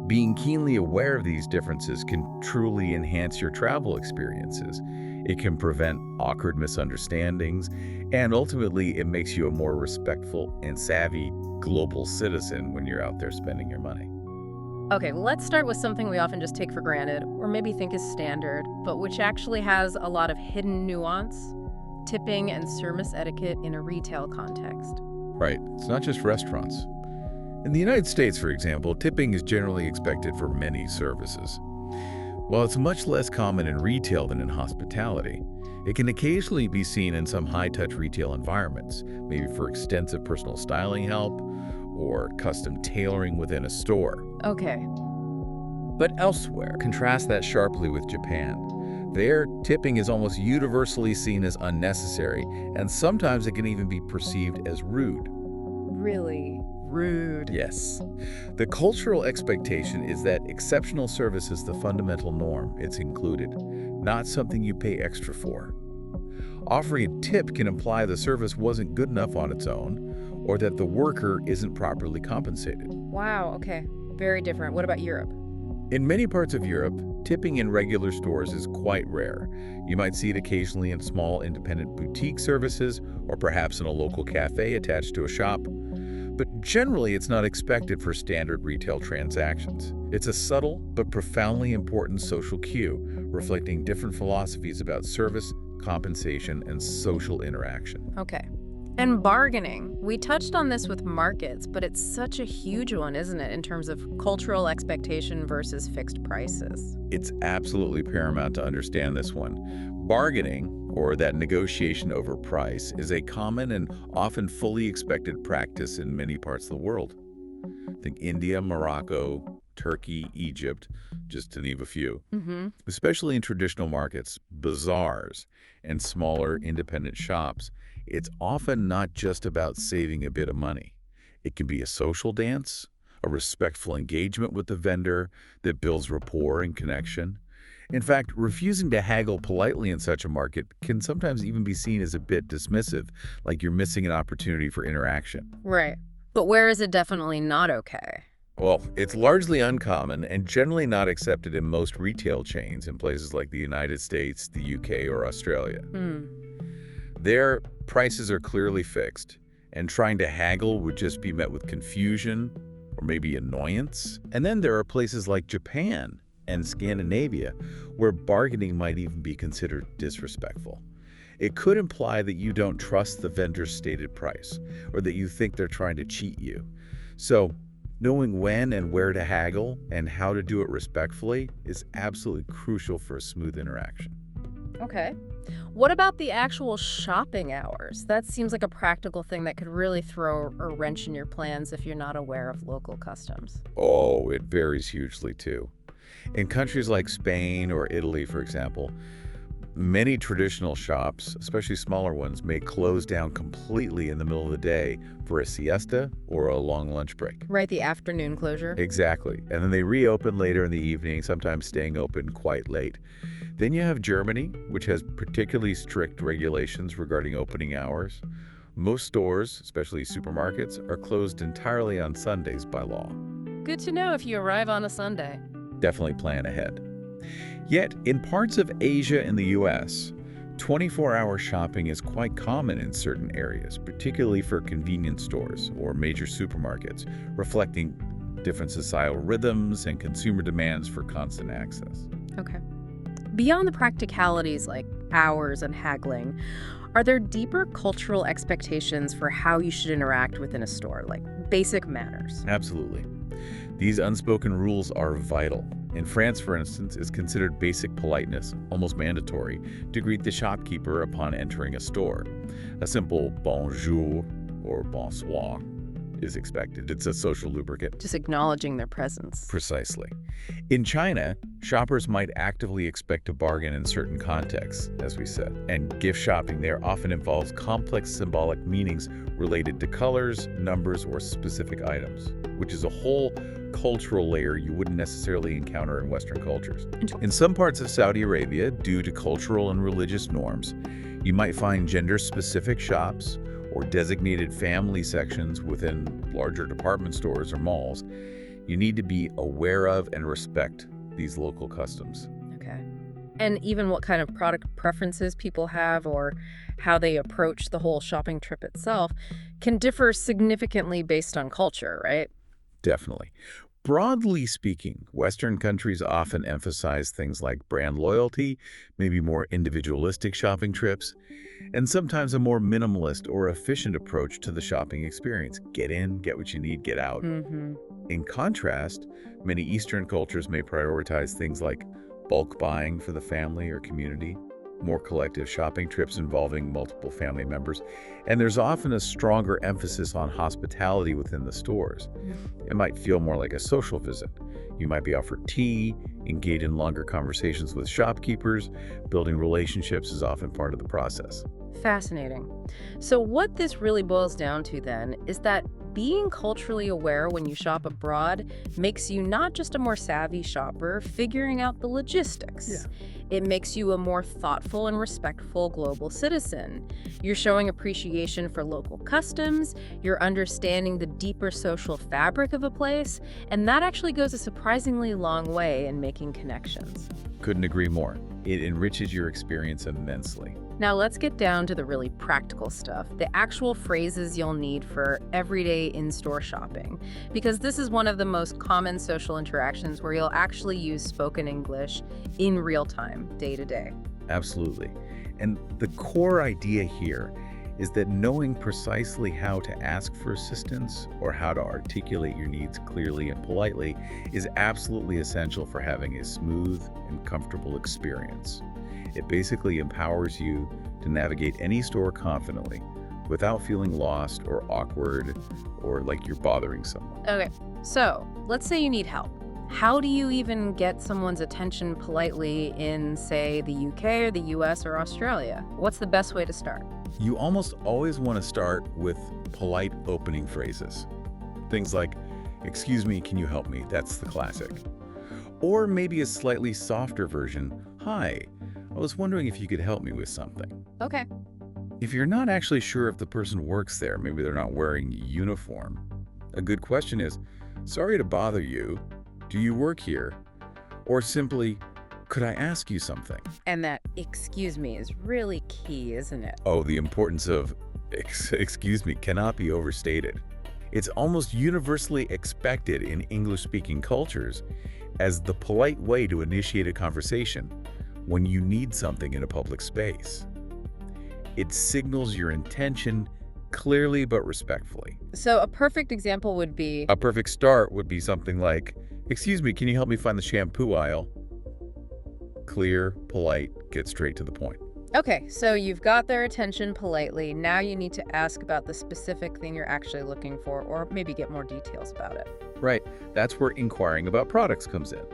Being keenly aware of these differences can truly enhance your travel experiences. It can prevent awkward misunderstandings, and ultimately, it makes you a more respectful and savvy global citizen when you're out there spending your money. Okay, let's start with something we often just take for granted, or maybe think is standard, but which actually has a lot of hidden nuance: tipping and service etiquette in a retail context. Right. It's not just restaurants. In the United States, for example, tipping is generally expected for many services. While it's much less common in retail than in hospitality, it can occasionally be seen in some high-touch retail environments, maybe for extensive personal styling help or custom tailoring within a store. Okay. But elsewhere, contrast that sharply with Japan. There, tipping is almost universally seen as unnecessary, and sometimes it can even be perceived as rude. Really rude. Yes. The cultural expectation is that exceptional service is the fundamental norm. It's included, not something you pay extra for. Offering a tip can imply the service wasn't good enough on its own, or that the worker isn't properly compensated. Wow, okay. Very different. What about Europe? In many parts of Europe, tipping in regular stores is quite rare. You might see it occasionally in small independent boutique services, or perhaps in a local cafe attached to a shop. But generally, it's not expected for standard retail transactions. It's a subtle but profoundly important social cue, reflecting different philosophies about service, compensation, and social interaction. Okay. And bargaining. We touched on this with markets, but it's such a huge one, isn't it, in terms of cultural expectation versus fixed prices? It's absolutely paramount to understand this one. Bargaining, or that negotiation over price, is a common and often fully expected practice in many parts of the world. Think India, Morocco, Turkey, Egypt, just to name a few. Especially in traditional markets, bazaars, and smaller independent shops, it's often not just about saving a bit of money. It can be a social dance, a respectful engagement with the vendor that builds rapport and connection. In fact, refusing to haggle politely in such a market can sometimes even be seen as a bit dismissive, like you're missing an opportunity for interaction. Right. But where is it definitely not okay? Well, it's largely uncommon and generally not accepted in most retail chains in places like the United States, the UK, or Australia. There, prices are clearly fixed, and trying to haggle would just be met with confusion or maybe annoyance. And then there are places like Japan and Scandinavia, where bargaining might even be considered disrespectful. It could imply that you don't trust the vendor's stated price, or that you think they're trying to cheat you. So, knowing when and where to haggle and how to do it respectfully is absolutely crucial for a smooth interaction. Okay. What about the actual shopping hours? That seems like a practical thing that could really throw a wrench in your plans if you're not aware of local customs. Oh, it varies hugely too. In countries like Spain or Italy, for example, many traditional shops, especially smaller ones, may close down completely in the middle of the day for a siesta or a long lunch break. Right, the afternoon closure? Exactly. And then they reopen later in the evening, sometimes staying open quite late. Then you have Germany, which has particularly strict regulations regarding opening hours. Most stores, especially supermarkets, are closed entirely on Sundays by law. Good to know if you arrive on a Sunday. Definitely plan ahead. Yet, in parts of Asia and the US, 24-hour shopping is quite common in certain areas, particularly for convenience stores or major supermarkets, reflecting different societal rhythms and consumer demands for constant access. Okay. Beyond the practicalities like hours and haggling, are there deeper cultural expectations for how you should interact within a store, like basic manners? Absolutely. These unspoken rules are vital. In France, for instance, it's considered basic politeness, almost mandatory, to greet the shopkeeper upon entering a store. A simple bonjour or bonsoir is expected. It's a social lubricant. Just acknowledging their presence. Precisely. In China, shoppers might actively expect to bargain in certain contexts, as we said. And gift shopping there often involves complex symbolic meanings related to colors, numbers, or specific items, which is a whole cultural layer you wouldn't necessarily encounter in Western cultures. In some parts of Saudi Arabia, due to cultural and religious norms, you might find gender-specific shops or designated family sections within larger department stores or malls. You need to be aware of and respect these local customs. Okay. And even what kind of product preferences people have or how they approach the whole shopping trip itself can differ significantly based on culture, right? Definitely. Broadly speaking, Western countries often emphasize things like brand loyalty, maybe more individualistic shopping trips, and sometimes a more minimalist or efficient approach to the shopping experience. Get in, get what you need, get out. In contrast, many Eastern cultures may prioritize things like bulk buying for the family or community, more collective shopping trips involving multiple family members, and there's often a stronger emphasis on hospitality within the stores. It might feel more like a social visit. You might be offered tea, engage in longer conversations with shopkeepers. Building relationships is often part of the process. Fascinating. So what this really boils down to then is that being culturally aware when you shop abroad makes you not just a more savvy shopper figuring out the logistics. It makes you a more thoughtful and respectful global citizen. You're showing appreciation for local customs, you're understanding the deeper social fabric of a place, and that actually goes a surprisingly long way in making connections. Couldn't agree more. It enriches your experience immensely. Now let's get down to the really practical stuff, the actual phrases you'll need for everyday in-store shopping, because this is one of the most common social interactions where you'll actually use spoken English in real time, day to day. Absolutely. And the core idea here is that knowing precisely how to ask for assistance or how to articulate your needs clearly and politely is absolutely essential for having a smooth and comfortable experience. It basically empowers you to navigate any store confidently without feeling lost or awkward or like you're bothering someone. Okay, so let's say you need help. How do you even get someone's attention politely in, say, the UK or the US or Australia? What's the best way to start? You almost always want to start with polite opening phrases. Things like, "Excuse me, can you help me?" That's the classic. Or maybe a slightly softer version, "Hi, I was wondering if you could help me with something." Okay. If you're not actually sure if the person works there, maybe they're not wearing uniform, a good question is, "Sorry to bother you. Do you work here?" Or simply, "Could I ask you something?" And that "excuse me" is really key, isn't it? Oh, the importance of excuse me cannot be overstated. It's almost universally expected in English-speaking cultures as the polite way to initiate a conversation when you need something in a public space. It signals your intention clearly but respectfully. So a perfect example would be... A perfect start would be something like, "Excuse me, can you help me find the shampoo aisle?" Clear, polite, get straight to the point. Okay, so you've got their attention politely. Now you need to ask about the specific thing you're actually looking for, or maybe get more details about it. Right, that's where inquiring about products comes in.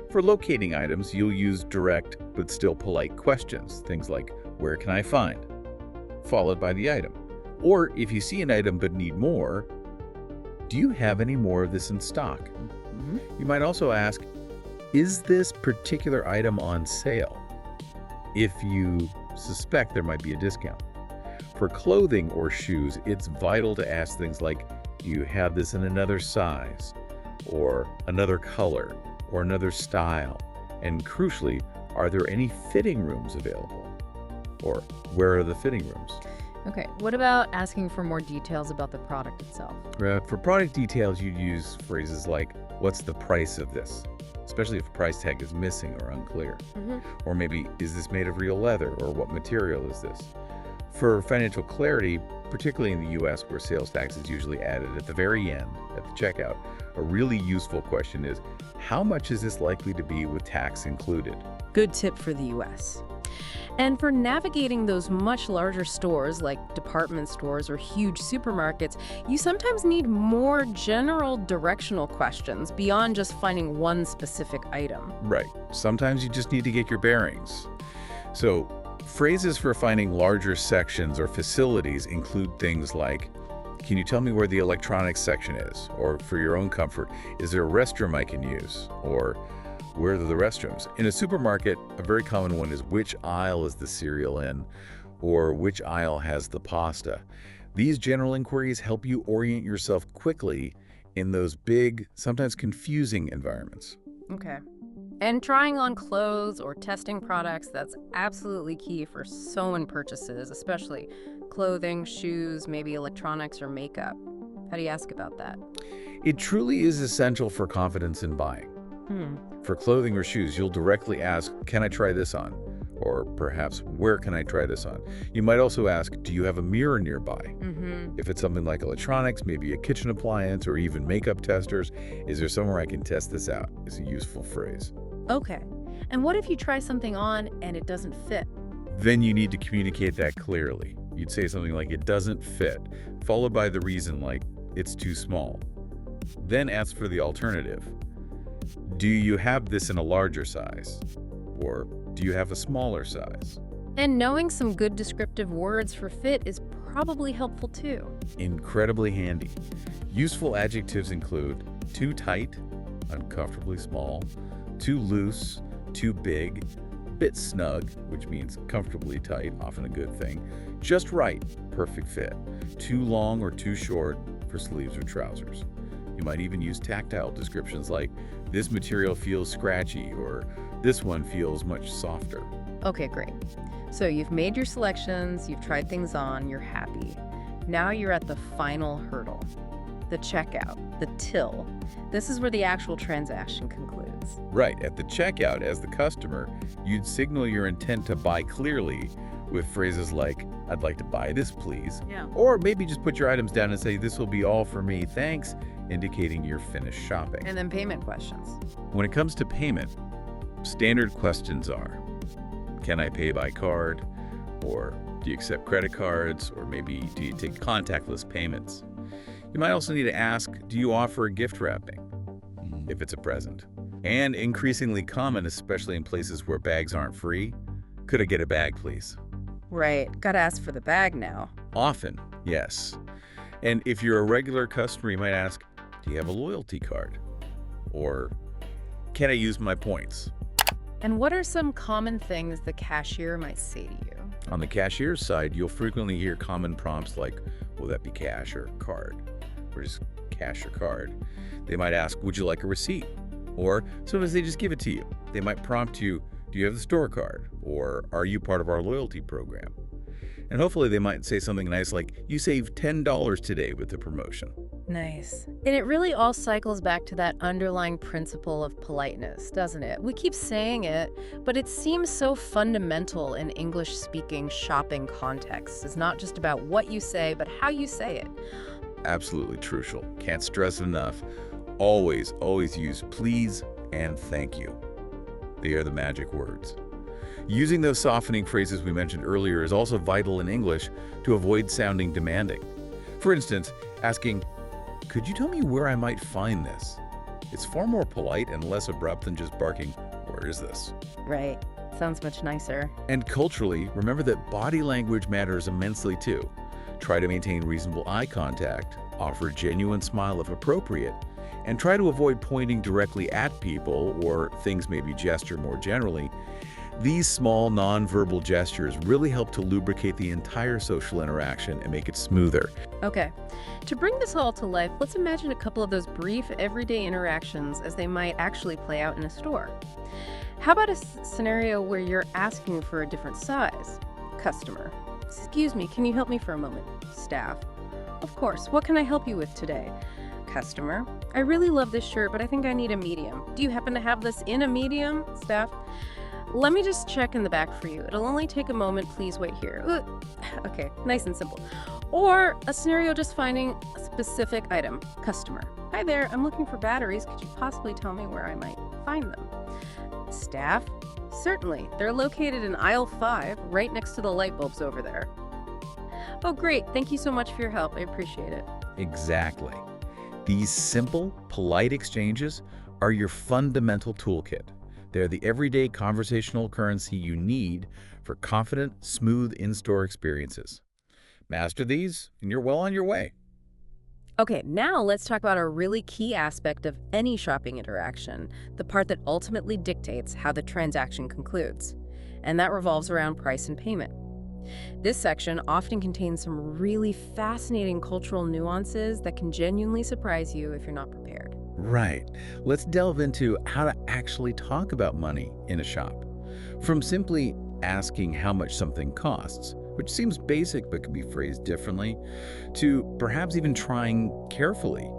For locating items, you'll use direct but still polite questions. Things like, "Where can I find?" followed by the item. Or if you see an item but need more, "Do you have any more of this in stock?" You might also ask, "Is this particular item on sale?" if you suspect there might be a discount. For clothing or shoes, it's vital to ask things like, "Do you have this in another size?" or "another color?" or "another style?" And crucially, "Are there any fitting rooms available?" or "Where are the fitting rooms?" Okay, what about asking for more details about the product itself? For product details, you'd use phrases like, "What's the price of this?" especially if a price tag is missing or unclear. Or maybe, "Is this made of real leather?" or "What material is this?" For financial clarity, particularly in the US where sales tax is usually added at the very end, at the checkout, a really useful question is, "How much is this likely to be with tax included?" Good tip for the US. And for navigating those much larger stores like department stores or huge supermarkets, you sometimes need more general directional questions beyond just finding one specific item. Right. Sometimes you just need to get your bearings. So, phrases for finding larger sections or facilities include things like, can you tell me where the electronics section is? Or for your own comfort, is there a restroom I can use? Or where are the restrooms? In a supermarket, a very common one is which aisle is the cereal in? Or which aisle has the pasta? These general inquiries help you orient yourself quickly in those big, sometimes confusing environments. Okay. And trying on clothes or testing products, that's absolutely key for so-on purchases, especially clothing, shoes, maybe electronics or makeup. How do you ask about that? It truly is essential for confidence in buying. For clothing or shoes, you'll directly ask, can I try this on? Or perhaps, where can I try this on? You might also ask, do you have a mirror nearby? If it's something like electronics, maybe a kitchen appliance, or even makeup testers, is there somewhere I can test this out? Is a useful phrase. Okay. And what if you try something on and it doesn't fit? Then you need to communicate that clearly. You'd say something like, it doesn't fit, followed by the reason like, it's too small. Then ask for the alternative. Do you have this in a larger size? Or do you have a smaller size? And knowing some good descriptive words for fit is probably helpful too. Incredibly handy. Useful adjectives include too tight, uncomfortably small, too loose, too big, bit snug, which means comfortably tight, often a good thing, just right, perfect fit, too long or too short for sleeves or trousers. You might even use tactile descriptions like, this material feels scratchy, or this one feels much softer. Okay, great. So you've made your selections, you've tried things on, you're happy. Now you're at the final hurdle, the checkout, the till. This is where the actual transaction concludes. Right, at the checkout, as the customer, you'd signal your intent to buy clearly with phrases like, I'd like to buy this, please. Yeah. Or maybe just put your items down and say, this will be all for me, thanks, indicating you're finished shopping. And then payment questions. When it comes to payment, standard questions are, can I pay by card? Or do you accept credit cards? Or maybe do you take contactless payments? You might also need to ask, do you offer gift wrapping if it's a present? And increasingly common, especially in places where bags aren't free, could I get a bag, please? Right, gotta ask for the bag now. Often, yes. And if you're a regular customer, you might ask, do you have a loyalty card? Or can I use my points? And what are some common things the cashier might say to you? On the cashier's side, you'll frequently hear common prompts like, will that be cash or card? Or just cash or card. They might ask, would you like a receipt? Or sometimes they just give it to you. They might prompt you, do you have the store card? Or are you part of our loyalty program? And hopefully they might say something nice like, you saved $10 today with the promotion. Nice. And it really all cycles back to that underlying principle of politeness, doesn't it? We keep saying it, but it seems so fundamental in English-speaking shopping contexts. It's not just about what you say, but how you say it. Absolutely crucial. Can't stress it enough. Always, always use please and thank you. They are the magic words. Using those softening phrases we mentioned earlier is also vital in English to avoid sounding demanding. For instance, asking, could you tell me where I might find this? It's far more polite and less abrupt than just barking, where is this? Right. Sounds much nicer. And culturally, remember that body language matters immensely too. Try to maintain reasonable eye contact, offer a genuine smile if appropriate, and try to avoid pointing directly at people or things maybe gesture more generally. These small nonverbal gestures really help to lubricate the entire social interaction and make it smoother. Okay. To bring this all to life, let's imagine a couple of those brief everyday interactions as they might actually play out in a store. How about a scenario where you're asking for a different size? Customer. Excuse me, can you help me for a moment? Staff. Of course, what can I help you with today? Customer. I really love this shirt, but I think I need a medium. Do you happen to have this in a medium? Staff. Let me just check in the back for you. It'll only take a moment. Please wait here. Okay, nice and simple. Or a scenario just finding a specific item. Customer. Hi there, I'm looking for batteries. Could you possibly tell me where I might find them? Staff. Certainly. They're located in aisle 5, right next to the light bulbs over there. Oh, great. Thank you so much for your help. I appreciate it. Exactly. These simple, polite exchanges are your fundamental toolkit. They're the everyday conversational currency you need for confident, smooth in-store experiences. Master these, and you're well on your way. Okay, now let's talk about a really key aspect of any shopping interaction, the part that ultimately dictates how the transaction concludes. And that revolves around price and payment. This section often contains some really fascinating cultural nuances that can genuinely surprise you if you're not prepared. Right. Let's delve into how to actually talk about money in a shop. From simply asking how much something costs, which seems basic but can be phrased differently, to perhaps even trying carefully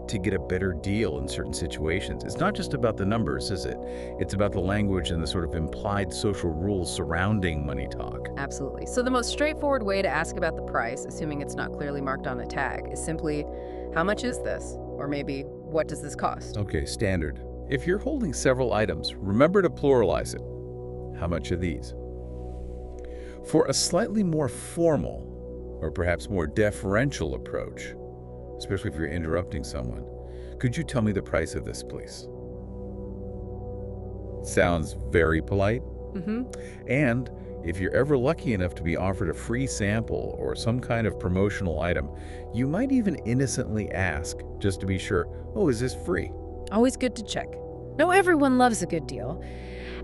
to get a better deal in certain situations. It's not just about the numbers, is it? It's about the language and the sort of implied social rules surrounding money talk. Absolutely. So the most straightforward way to ask about the price, assuming it's not clearly marked on a tag, is simply, how much is this? Or maybe, what does this cost? Okay, standard. If you're holding several items, remember to pluralize it. How much are these? For a slightly more formal, or perhaps more deferential approach, especially if you're interrupting someone, could you tell me the price of this, please? Sounds very polite. Mm-hmm. And if you're ever lucky enough to be offered a free sample or some kind of promotional item, you might even innocently ask, just to be sure, oh, is this free? Always good to check. No, everyone loves a good deal.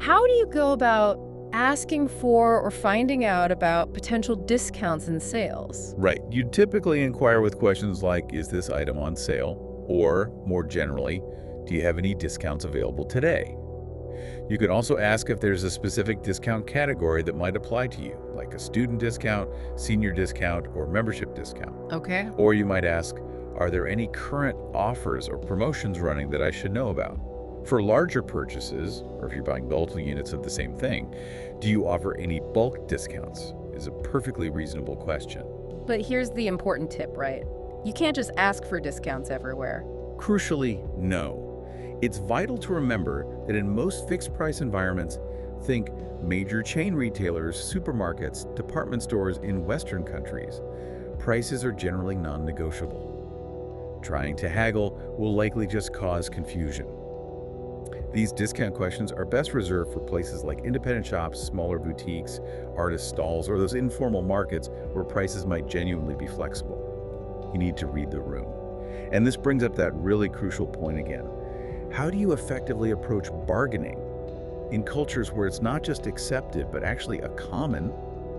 How do you go about asking for or finding out about potential discounts and sales? Right. You typically inquire with questions like, is this item on sale? Or, more generally, do you have any discounts available today? You can also ask if there's a specific discount category that might apply to you, like a student discount, senior discount, or membership discount. Okay. Or you might ask, are there any current offers or promotions running that I should know about? For larger purchases, or if you're buying multiple units of the same thing, do you offer any bulk discounts? Is a perfectly reasonable question. But here's the important tip, right? You can't just ask for discounts everywhere. Crucially, no. It's vital to remember that in most fixed-price environments, think major chain retailers, supermarkets, department stores in Western countries, prices are generally non-negotiable. Trying to haggle will likely just cause confusion. These discount questions are best reserved for places like independent shops, smaller boutiques, artist stalls, or those informal markets where prices might genuinely be flexible. You need to read the room. And this brings up that really crucial point again. How do you effectively approach bargaining in cultures where it's not just accepted, but actually a common,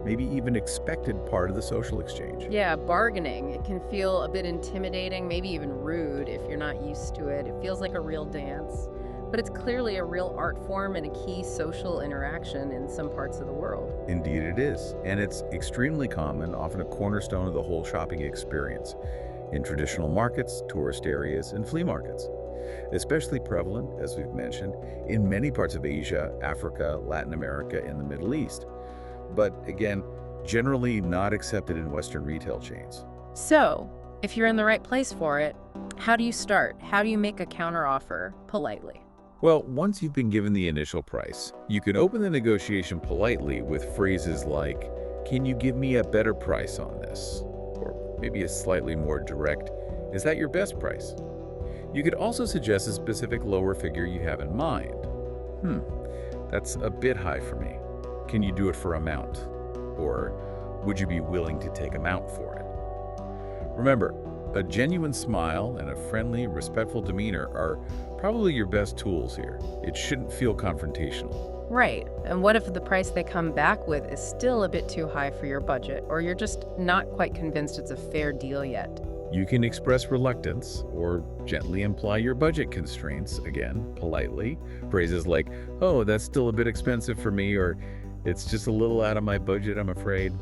maybe even expected part of the social exchange? Yeah, bargaining. It can feel a bit intimidating, maybe even rude if you're not used to it. It feels like a real dance. But it's clearly a real art form and a key social interaction in some parts of the world. Indeed it is. And it's extremely common, often a cornerstone of the whole shopping experience, in traditional markets, tourist areas, and flea markets. Especially prevalent, as we've mentioned, in many parts of Asia, Africa, Latin America, and the Middle East. But again, generally not accepted in Western retail chains. So, if you're in the right place for it, how do you start? How do you make a counteroffer politely? Well, once you've been given the initial price, you can open the negotiation politely with phrases like, can you give me a better price on this? Or maybe a slightly more direct, is that your best price? You could also suggest a specific lower figure you have in mind. That's a bit high for me. Can you do it for amount? Or would you be willing to take amount for it? Remember, a genuine smile and a friendly, respectful demeanor are probably your best tools here. It shouldn't feel confrontational. Right. And what if the price they come back with is still a bit too high for your budget, or you're just not quite convinced it's a fair deal yet? You can express reluctance or gently imply your budget constraints, again, politely. Phrases like, oh, that's still a bit expensive for me, or it's just a little out of my budget, I'm afraid.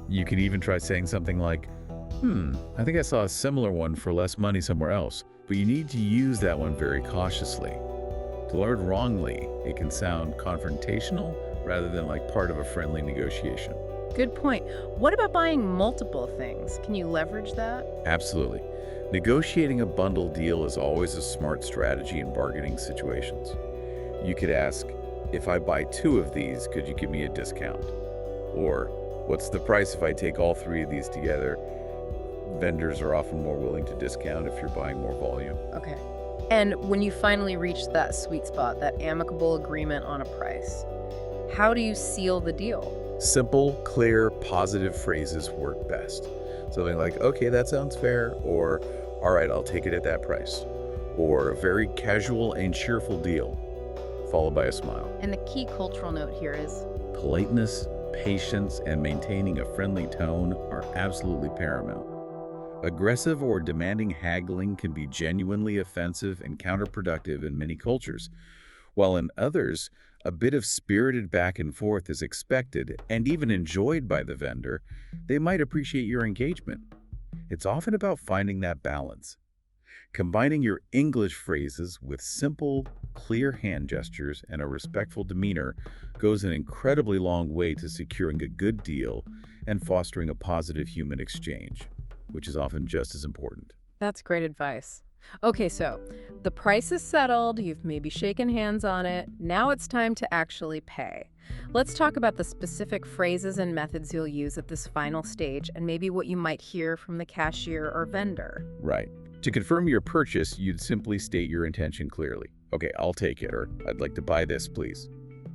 You can even try saying something like, I think I saw a similar one for less money somewhere else, but you need to use that one very cautiously. Delivered wrongly, it can sound confrontational rather than like part of a friendly negotiation. Good point. What about buying multiple things? Can you leverage that? Absolutely. Negotiating a bundle deal is always a smart strategy in bargaining situations. You could ask, if I buy 2 of these, could you give me a discount? Or, what's the price if I take all 3 of these together? Vendors are often more willing to discount if you're buying more volume. Okay. And when you finally reach that sweet spot, that amicable agreement on a price, how do you seal the deal? Simple, clear, positive phrases work best. Something like, okay, that sounds fair, or all right, I'll take it at that price, or a very casual and cheerful deal, followed by a smile. And the key cultural note here is Politeness, patience, and maintaining a friendly tone are absolutely paramount. Aggressive or demanding haggling can be genuinely offensive and counterproductive in many cultures, while in others, a bit of spirited back and forth is expected and even enjoyed by the vendor. They might appreciate your engagement. It's often about finding that balance. Combining your English phrases with simple, clear hand gestures and a respectful demeanor goes an incredibly long way to securing a good deal and fostering a positive human exchange, which is often just as important. that's great advice. Okay, so the price is settled, you've maybe shaken hands on it. Now it's time to actually pay. Let's talk about the specific phrases and methods you'll use at this final stage and maybe what you might hear from the cashier or vendor. Right. To confirm your purchase, you'd simply state your intention clearly. Okay, I'll take it, or I'd like to buy this, please.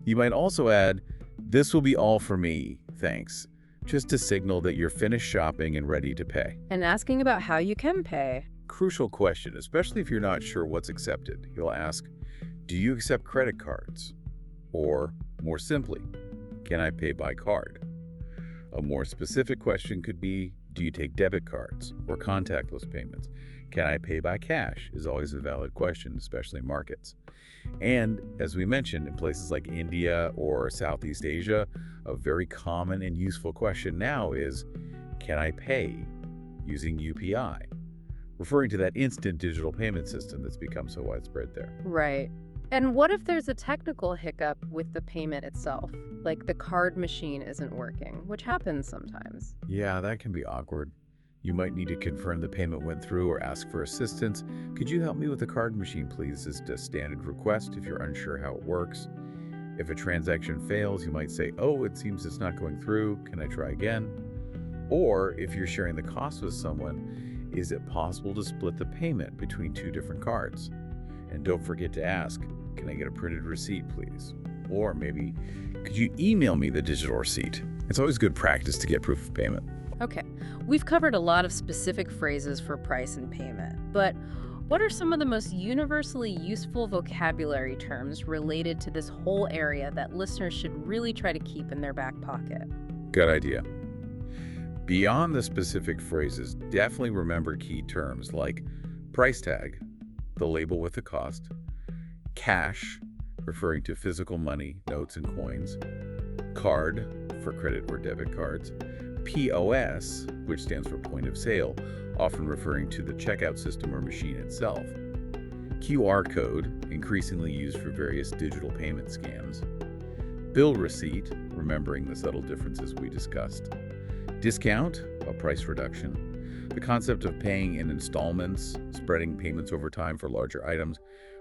You might also add, this will be all for me, thanks, just to signal that you're finished shopping and ready to pay. And asking about how you can pay. Crucial question, especially if you're not sure what's accepted. You'll ask, do you accept credit cards? Or, more simply, can I pay by card? A more specific question could be, do you take debit cards or contactless payments? Can I pay by cash is always a valid question, especially in markets. And as we mentioned, in places like India or Southeast Asia, a very common and useful question now is, can I pay using UPI? Referring to that instant digital payment system that's become so widespread there. Right. And what if there's a technical hiccup with the payment itself? Like the card machine isn't working, which happens sometimes. Yeah, that can be awkward. You might need to confirm the payment went through or ask for assistance. Could you help me with the card machine, please? Is a standard request if you're unsure how it works. If a transaction fails, you might say, oh, it seems it's not going through. Can I try again? Or if you're sharing the cost with someone, is it possible to split the payment between 2 different cards? And don't forget to ask, can I get a printed receipt, please? Or maybe, could you email me the digital receipt? It's always good practice to get proof of payment. Okay, we've covered a lot of specific phrases for price and payment, but what are some of the most universally useful vocabulary terms related to this whole area that listeners should really try to keep in their back pocket? Good idea. Beyond the specific phrases, definitely remember key terms like price tag, the label with the cost, cash, referring to physical money, notes and coins, card, for credit or debit cards, POS, which stands for point of sale, often referring to the checkout system or machine itself, QR code, increasingly used for various digital payment scams, bill receipt, remembering the subtle differences we discussed, discount, a price reduction, the concept of paying in installments, spreading payments over time for larger items,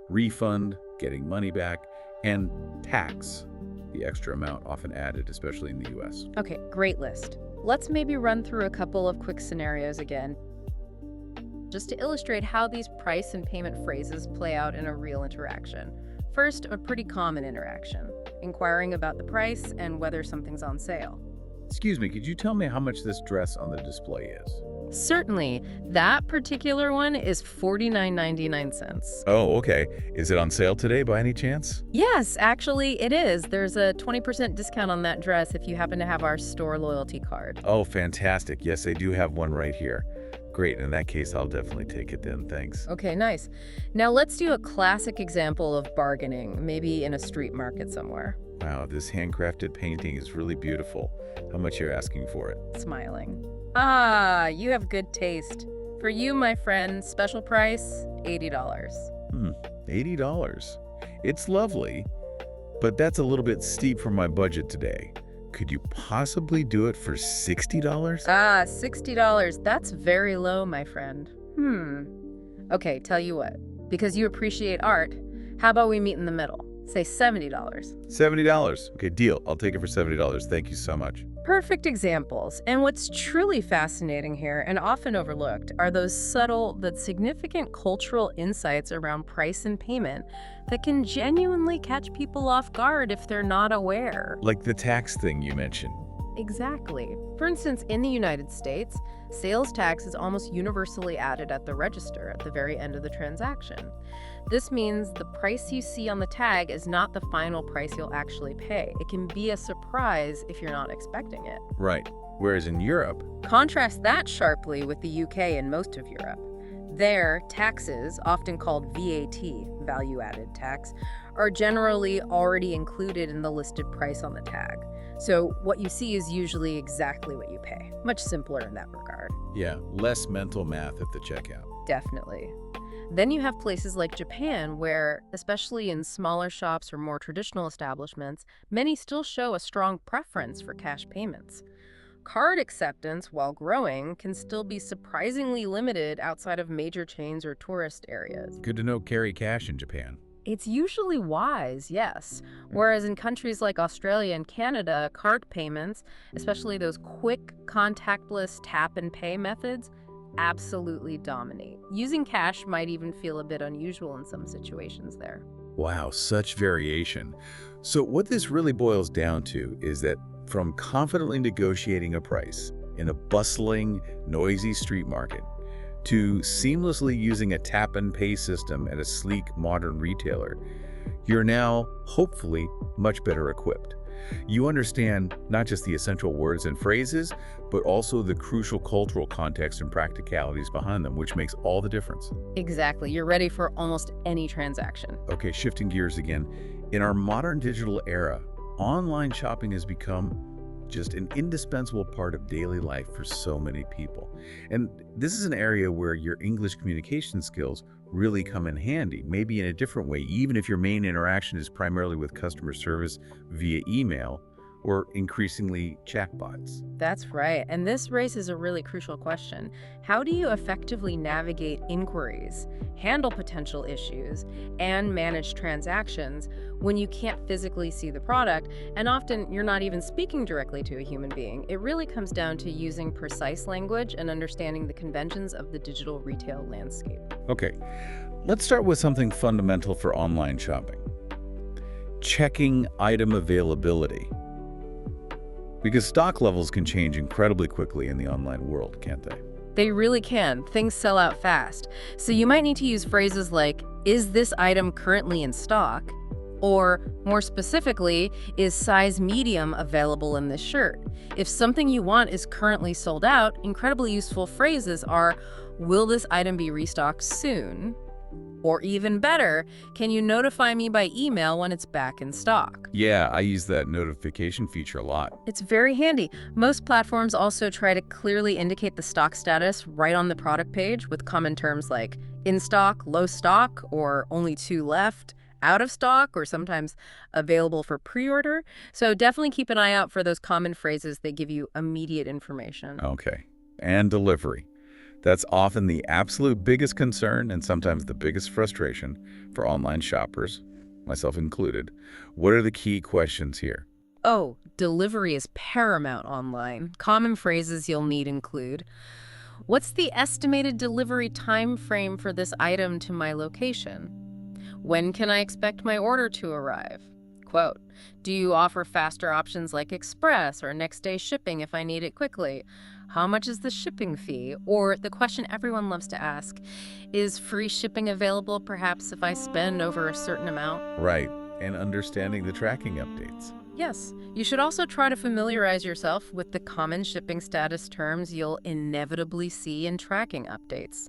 refund, getting money back, and tax, the extra amount often added, especially in the US. Okay, great list. Let's maybe run through a couple of quick scenarios again, just to illustrate how these price and payment phrases play out in a real interaction. First, a pretty common interaction, inquiring about the price and whether something's on sale. Excuse me, could you tell me how much this dress on the display is? Certainly, that particular one is $49.99. Oh, okay. Is it on sale today by any chance? Yes, actually it is. There's a 20% discount on that dress if you happen to have our store loyalty card. Oh, fantastic. Yes, I do have one right here. Great. In that case, I'll definitely take it then. Thanks. Okay, nice. Now let's do a classic example of bargaining, maybe in a street market somewhere. Wow, this handcrafted painting is really beautiful. How much you're asking for it? Smiling. Ah, you have good taste. For you, my friend, special price, $80. $80. It's lovely, but that's a little bit steep for my budget today. Could you possibly do it for $60? Ah, $60. That's very low, my friend. Okay, tell you what. Because you appreciate art, how about we meet in the middle? Say $70. $70. Okay, deal. I'll take it for $70. Thank you so much. Perfect examples. And what's truly fascinating here, and often overlooked, are those subtle but significant cultural insights around price and payment that can genuinely catch people off guard if they're not aware. Like the tax thing you mentioned. Exactly. For instance, in the United States, sales tax is almost universally added at the register at the very end of the transaction. This means the price you see on the tag is not the final price you'll actually pay. It can be a surprise if you're not expecting it. Right. Whereas in Europe, Contrast that sharply with the UK and most of Europe. There, taxes, often called VAT, value-added tax, are generally already included in the listed price on the tag. So what you see is usually exactly what you pay. Much simpler in that regard. yeah, less mental math at the checkout. Definitely. Then you have places like Japan where, especially in smaller shops or more traditional establishments, many still show a strong preference for cash payments. Card acceptance, while growing, can still be surprisingly limited outside of major chains or tourist areas. Good to know carry cash in Japan. It's usually wise, yes. Whereas in countries like Australia and Canada, card payments, especially those quick, contactless tap and pay methods, absolutely dominate. Using cash might even feel a bit unusual in some situations there. Wow, such variation. So what this really boils down to is that from confidently negotiating a price in a bustling, noisy street market to seamlessly using a tap and pay system at a sleek, modern retailer, you're now, hopefully, much better equipped. You understand not just the essential words and phrases, but also the crucial cultural context and practicalities behind them, which makes all the difference. Exactly. You're ready for almost any transaction. Okay, shifting gears again. In our modern digital era, online shopping has become just an indispensable part of daily life for so many people. And this is an area where your English communication skills really come in handy, maybe in a different way, even if your main interaction is primarily with customer service via email or increasingly chatbots. That's right. And this raises a really crucial question. How do you effectively navigate inquiries, handle potential issues, and manage transactions when you can't physically see the product, and often you're not even speaking directly to a human being? It really comes down to using precise language and understanding the conventions of the digital retail landscape. Okay, let's start with something fundamental for online shopping. Checking item availability. Because stock levels can change incredibly quickly in the online world, can't they? They really can. Things sell out fast. So you might need to use phrases like, is this item currently in stock? Or, more specifically, is size medium available in this shirt? If something you want is currently sold out, incredibly useful phrases are, will this item be restocked soon? Or even better, can you notify me by email when it's back in stock? Yeah, I use that notification feature a lot. It's very handy. Most platforms also try to clearly indicate the stock status right on the product page with common terms like in stock, low stock, or only 2 left, out of stock, or sometimes available for pre-order. So definitely keep an eye out for those common phrases that give you immediate information. Okay, and delivery. That's often the absolute biggest concern and sometimes the biggest frustration for online shoppers, myself included. What are the key questions here? Oh, delivery is paramount online. Common phrases you'll need include, what's the estimated delivery time frame for this item to my location? When can I expect my order to arrive? Quote, do you offer faster options like express or next day shipping if I need it quickly? How much is the shipping fee? Or the question everyone loves to ask, is free shipping available perhaps if I spend over a certain amount? Right, and understanding the tracking updates. Yes. You should also try to familiarize yourself with the common shipping status terms you'll inevitably see in tracking updates.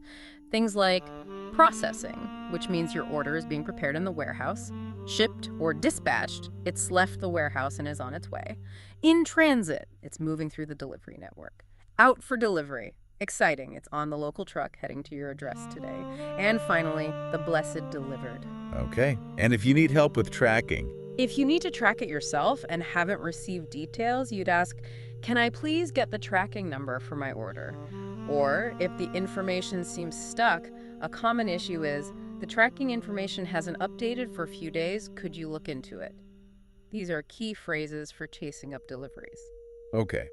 Things like processing, which means your order is being prepared in the warehouse. Shipped or dispatched, it's left the warehouse and is on its way. In transit, it's moving through the delivery network. Out for delivery. Exciting, it's on the local truck heading to your address today. And finally, the blessed delivered. Okay, and if you need help with tracking, If you need to track it yourself and haven't received details, you'd ask, can I please get the tracking number for my order? Or if the information seems stuck, a common issue is, The tracking information hasn't updated for a few days. Could you look into it? These are key phrases for chasing up deliveries. Okay.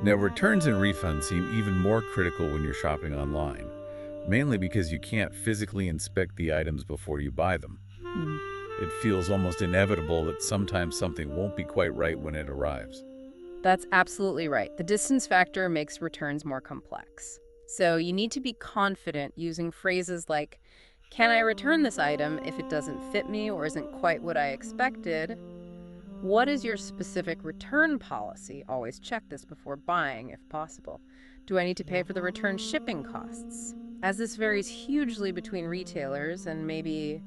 Now, returns and refunds seem even more critical when you're shopping online, mainly because you can't physically inspect the items before you buy them. Hmm. It feels almost inevitable that sometimes something won't be quite right when it arrives. That's absolutely right. The distance factor makes returns more complex. So you need to be confident using phrases like, can I return this item if it doesn't fit me or isn't quite what I expected? What is your specific return policy? Always check this before buying if possible. Do I need to pay for the return shipping costs? As this varies hugely between retailers, and maybe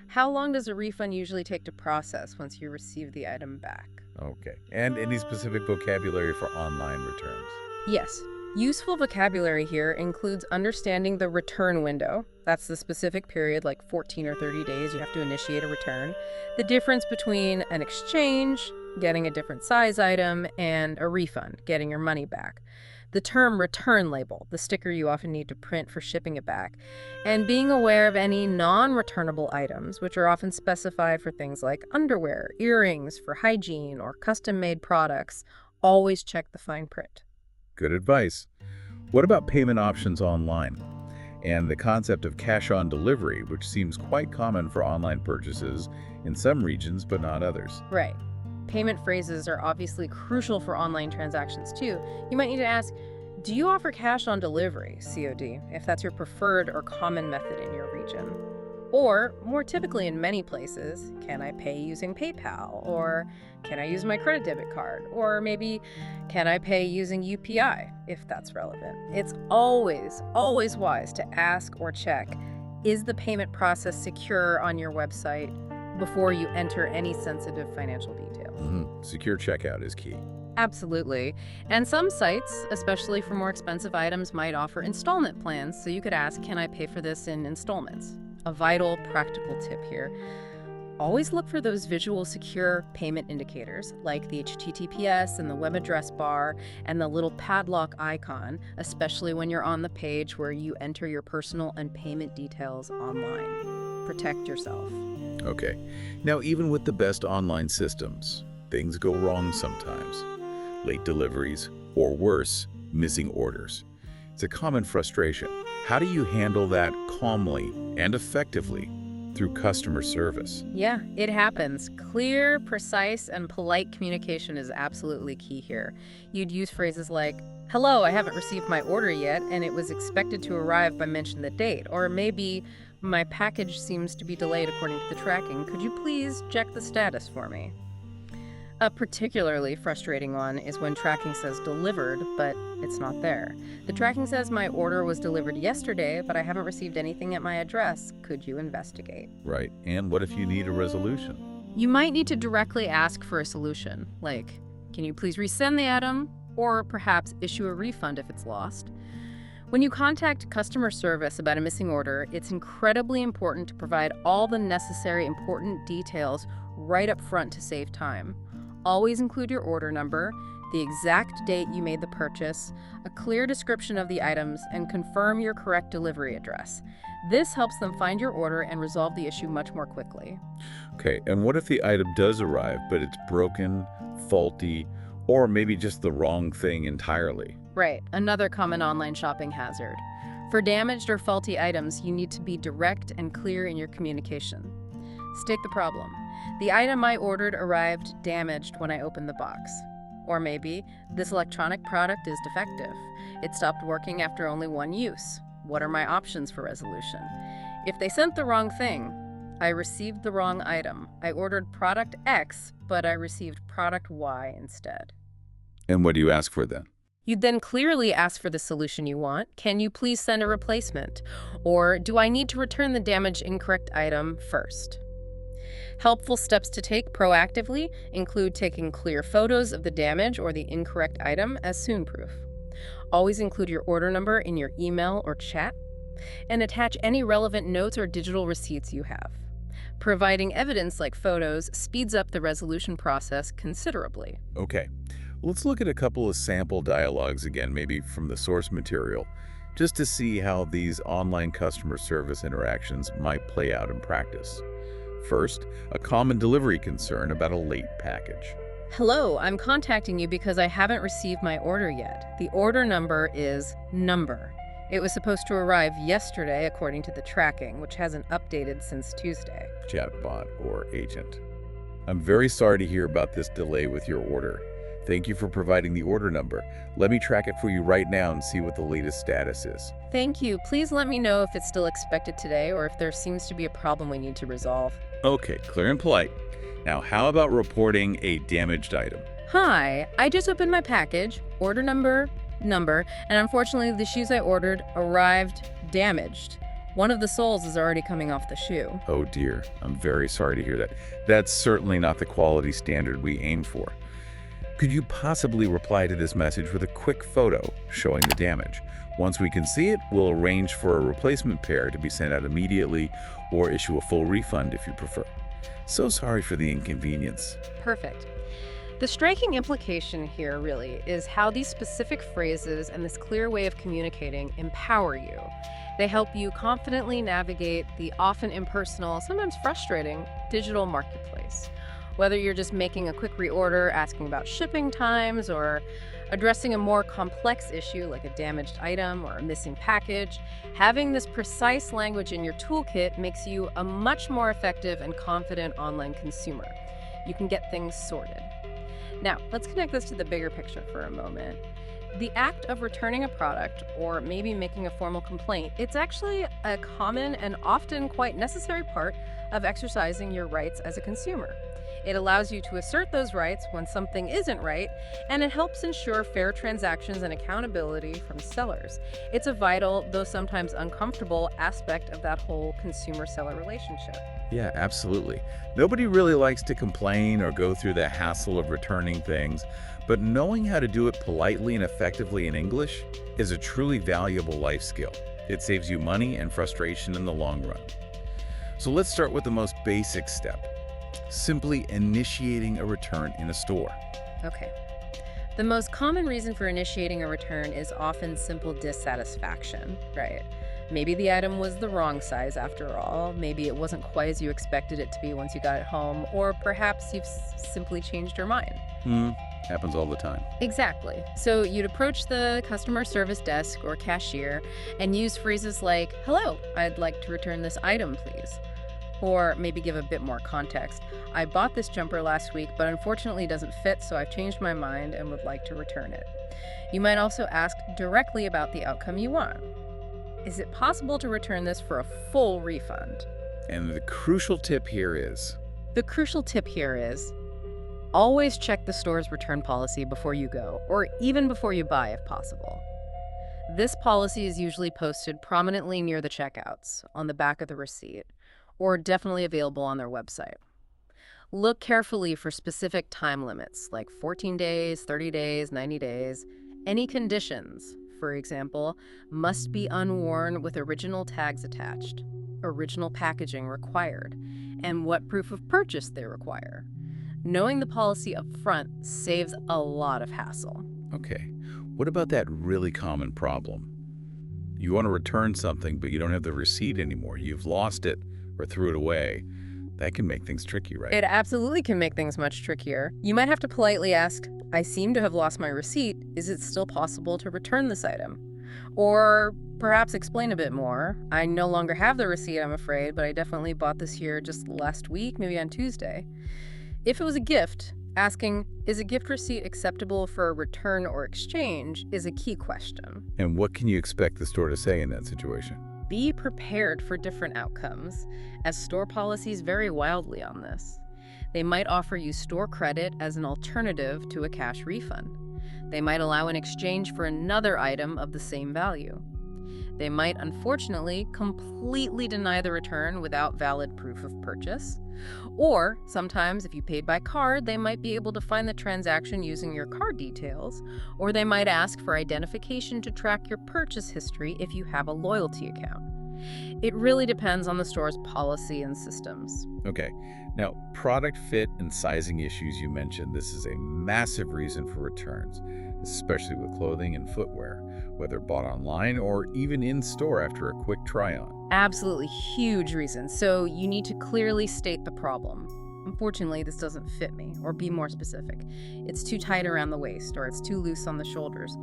how long does a refund usually take to process once you receive the item back? Okay. And any specific vocabulary for online returns? Yes. Useful vocabulary here includes understanding the return window. That's the specific period, like 14 or 30 days, you have to initiate a return. The difference between an exchange, getting a different size item, and a refund, getting your money back. The term return label, the sticker you often need to print for shipping it back. And being aware of any non-returnable items, which are often specified for things like underwear, earrings for hygiene, or custom-made products. Always check the fine print. Good advice. What about payment options online? And the concept of cash on delivery, which seems quite common for online purchases in some regions, but not others. Right. Payment phrases are obviously crucial for online transactions too. You might need to ask, do you offer cash on delivery, COD, if that's your preferred or common method in your region? Or, more typically in many places, can I pay using PayPal? Or can I use my credit debit card? Or maybe, can I pay using UPI, if that's relevant? It's always, always wise to ask or check, is the payment process secure on your website before you enter any sensitive financial details? Secure checkout is key. Absolutely. And some sites, especially for more expensive items, might offer installment plans, so you could ask, can I pay for this in installments? A vital, practical tip here. Always look for those visual secure payment indicators, like the HTTPS and the web address bar and the little padlock icon, especially when you're on the page where you enter your personal and payment details online. Protect yourself. Okay. Now, even with the best online systems, things go wrong sometimes. Late deliveries, or worse, missing orders. It's a common frustration. How do you handle that calmly and effectively through customer service? Yeah, it happens. Clear, precise, and polite communication is absolutely key here. You'd use phrases like, hello, I haven't received my order yet, and it was expected to arrive by mention the date. Or maybe, my package seems to be delayed according to the tracking. Could you please check the status for me? A particularly frustrating one is when tracking says delivered, but it's not there. The tracking says my order was delivered yesterday, but I haven't received anything at my address. Could you investigate? Right. And what if you need a resolution? You might need to directly ask for a solution, like, can you please resend the item? Or perhaps issue a refund if it's lost. When you contact customer service about a missing order, it's incredibly important to provide all the necessary important details right up front to save time. Always include your order number, the exact date you made the purchase, a clear description of the items, and confirm your correct delivery address. This helps them find your order and resolve the issue much more quickly. Okay, and what if the item does arrive, but it's broken, faulty, or maybe just the wrong thing entirely? Right, another common online shopping hazard. For damaged or faulty items, you need to be direct and clear in your communication. State the problem. The item I ordered arrived damaged when I opened the box. Or maybe, this electronic product is defective. It stopped working after only one use. What are my options for resolution? If they sent the wrong thing, I received the wrong item. I ordered product X, but I received product Y instead. And what do you ask for then? You'd then clearly ask for the solution you want. Can you please send a replacement? Or do I need to return the damaged incorrect item first? Helpful steps to take proactively include taking clear photos of the damage or the incorrect item as soon proof. Always include your order number in your email or chat, and attach any relevant notes or digital receipts you have. Providing evidence like photos speeds up the resolution process considerably. Okay, let's look at a couple of sample dialogues again, maybe from the source material. just to see how these online customer service interactions might play out in practice. First, a common delivery concern about a late package. Hello, I'm contacting you because I haven't received my order yet. The order number is number. It was supposed to arrive yesterday according to the tracking, which hasn't updated since Tuesday. Chatbot or agent. I'm very sorry to hear about this delay with your order. Thank you for providing the order number. Let me track it for you right now and see what the latest status is. Thank you. Please let me know if it's still expected today or if there seems to be a problem we need to resolve. Okay, clear and polite. Now, how about reporting a damaged item? Hi, I just opened my package, order number, and unfortunately the shoes I ordered arrived damaged. One of the soles is already coming off the shoe. Oh dear, I'm very sorry to hear that. That's certainly not the quality standard we aim for. Could you possibly reply to this message with a quick photo showing the damage? Once we can see it, we'll arrange for a replacement pair to be sent out immediately or issue a full refund if you prefer. So sorry for the inconvenience. Perfect. The striking implication here really is how these specific phrases and this clear way of communicating empower you. They help you confidently navigate the often impersonal, sometimes frustrating, digital marketplace. Whether you're just making a quick reorder, asking about shipping times, or addressing a more complex issue like a damaged item or a missing package, having this precise language in your toolkit makes you a much more effective and confident online consumer. You can get things sorted. Now, let's connect this to the bigger picture for a moment. The act of returning a product or maybe making a formal complaint, it's actually a common and often quite necessary part of exercising your rights as a consumer. It allows you to assert those rights when something isn't right, and it helps ensure fair transactions and accountability from sellers. It's a vital, though sometimes uncomfortable, aspect of that whole consumer-seller relationship. Yeah, absolutely. Nobody really likes to complain or go through the hassle of returning things, but knowing how to do it politely and effectively in English is a truly valuable life skill. It saves you money and frustration in the long run. So let's start with the most basic step. Simply initiating a return in a store. Okay. The most common reason for initiating a return is often simple dissatisfaction, right? Maybe the item was the wrong size after all, maybe it wasn't quite as you expected it to be once you got it home, or perhaps you've simply changed your mind. Happens all the time. Exactly. So you'd approach the customer service desk or cashier and use phrases like, "Hello, I'd like to return this item, please." Or maybe give a bit more context. "I bought this jumper last week, but unfortunately it doesn't fit, so I've changed my mind and would like to return it." You might also ask directly about the outcome you want. Is it possible to return this for a full refund? And the crucial tip here is, always check the store's return policy before you go, or even before you buy if possible. This policy is usually posted prominently near the checkouts, on the back of the receipt, or definitely available on their website. Look carefully for specific time limits, like 14 days, 30 days, 90 days. Any conditions, for example, must be unworn with original tags attached, original packaging required, and what proof of purchase they require. Knowing the policy up front saves a lot of hassle. okay, what about that really common problem? You want to return something, but you don't have the receipt anymore. You've lost it or threw it away. That can make things tricky, right? It absolutely can make things much trickier. You might have to politely ask, "I seem to have lost my receipt. Is it still possible to return this item?" Or perhaps explain a bit more. "I no longer have the receipt, I'm afraid, but I definitely bought this here just last week, maybe on Tuesday." If it was a gift, asking, "Is a gift receipt acceptable for a return or exchange?" is a key question. And what can you expect the store to say in that situation? Be prepared for different outcomes, as store policies vary wildly on this. They might offer you store credit as an alternative to a cash refund. They might allow an exchange for another item of the same value. They might, unfortunately, completely deny the return without valid proof of purchase. Or, sometimes, if you paid by card, they might be able to find the transaction using your card details, or they might ask for identification to track your purchase history if you have a loyalty account. It really depends on the store's policy and systems. Okay, now product fit and sizing issues you mentioned, this is a massive reason for returns, especially with clothing and footwear, whether bought online or even in store after a quick try-on. Absolutely huge reason. So you need to clearly state the problem. Unfortunately, this doesn't fit me, or be more specific. It's too tight around the waist, or it's too loose on the shoulders.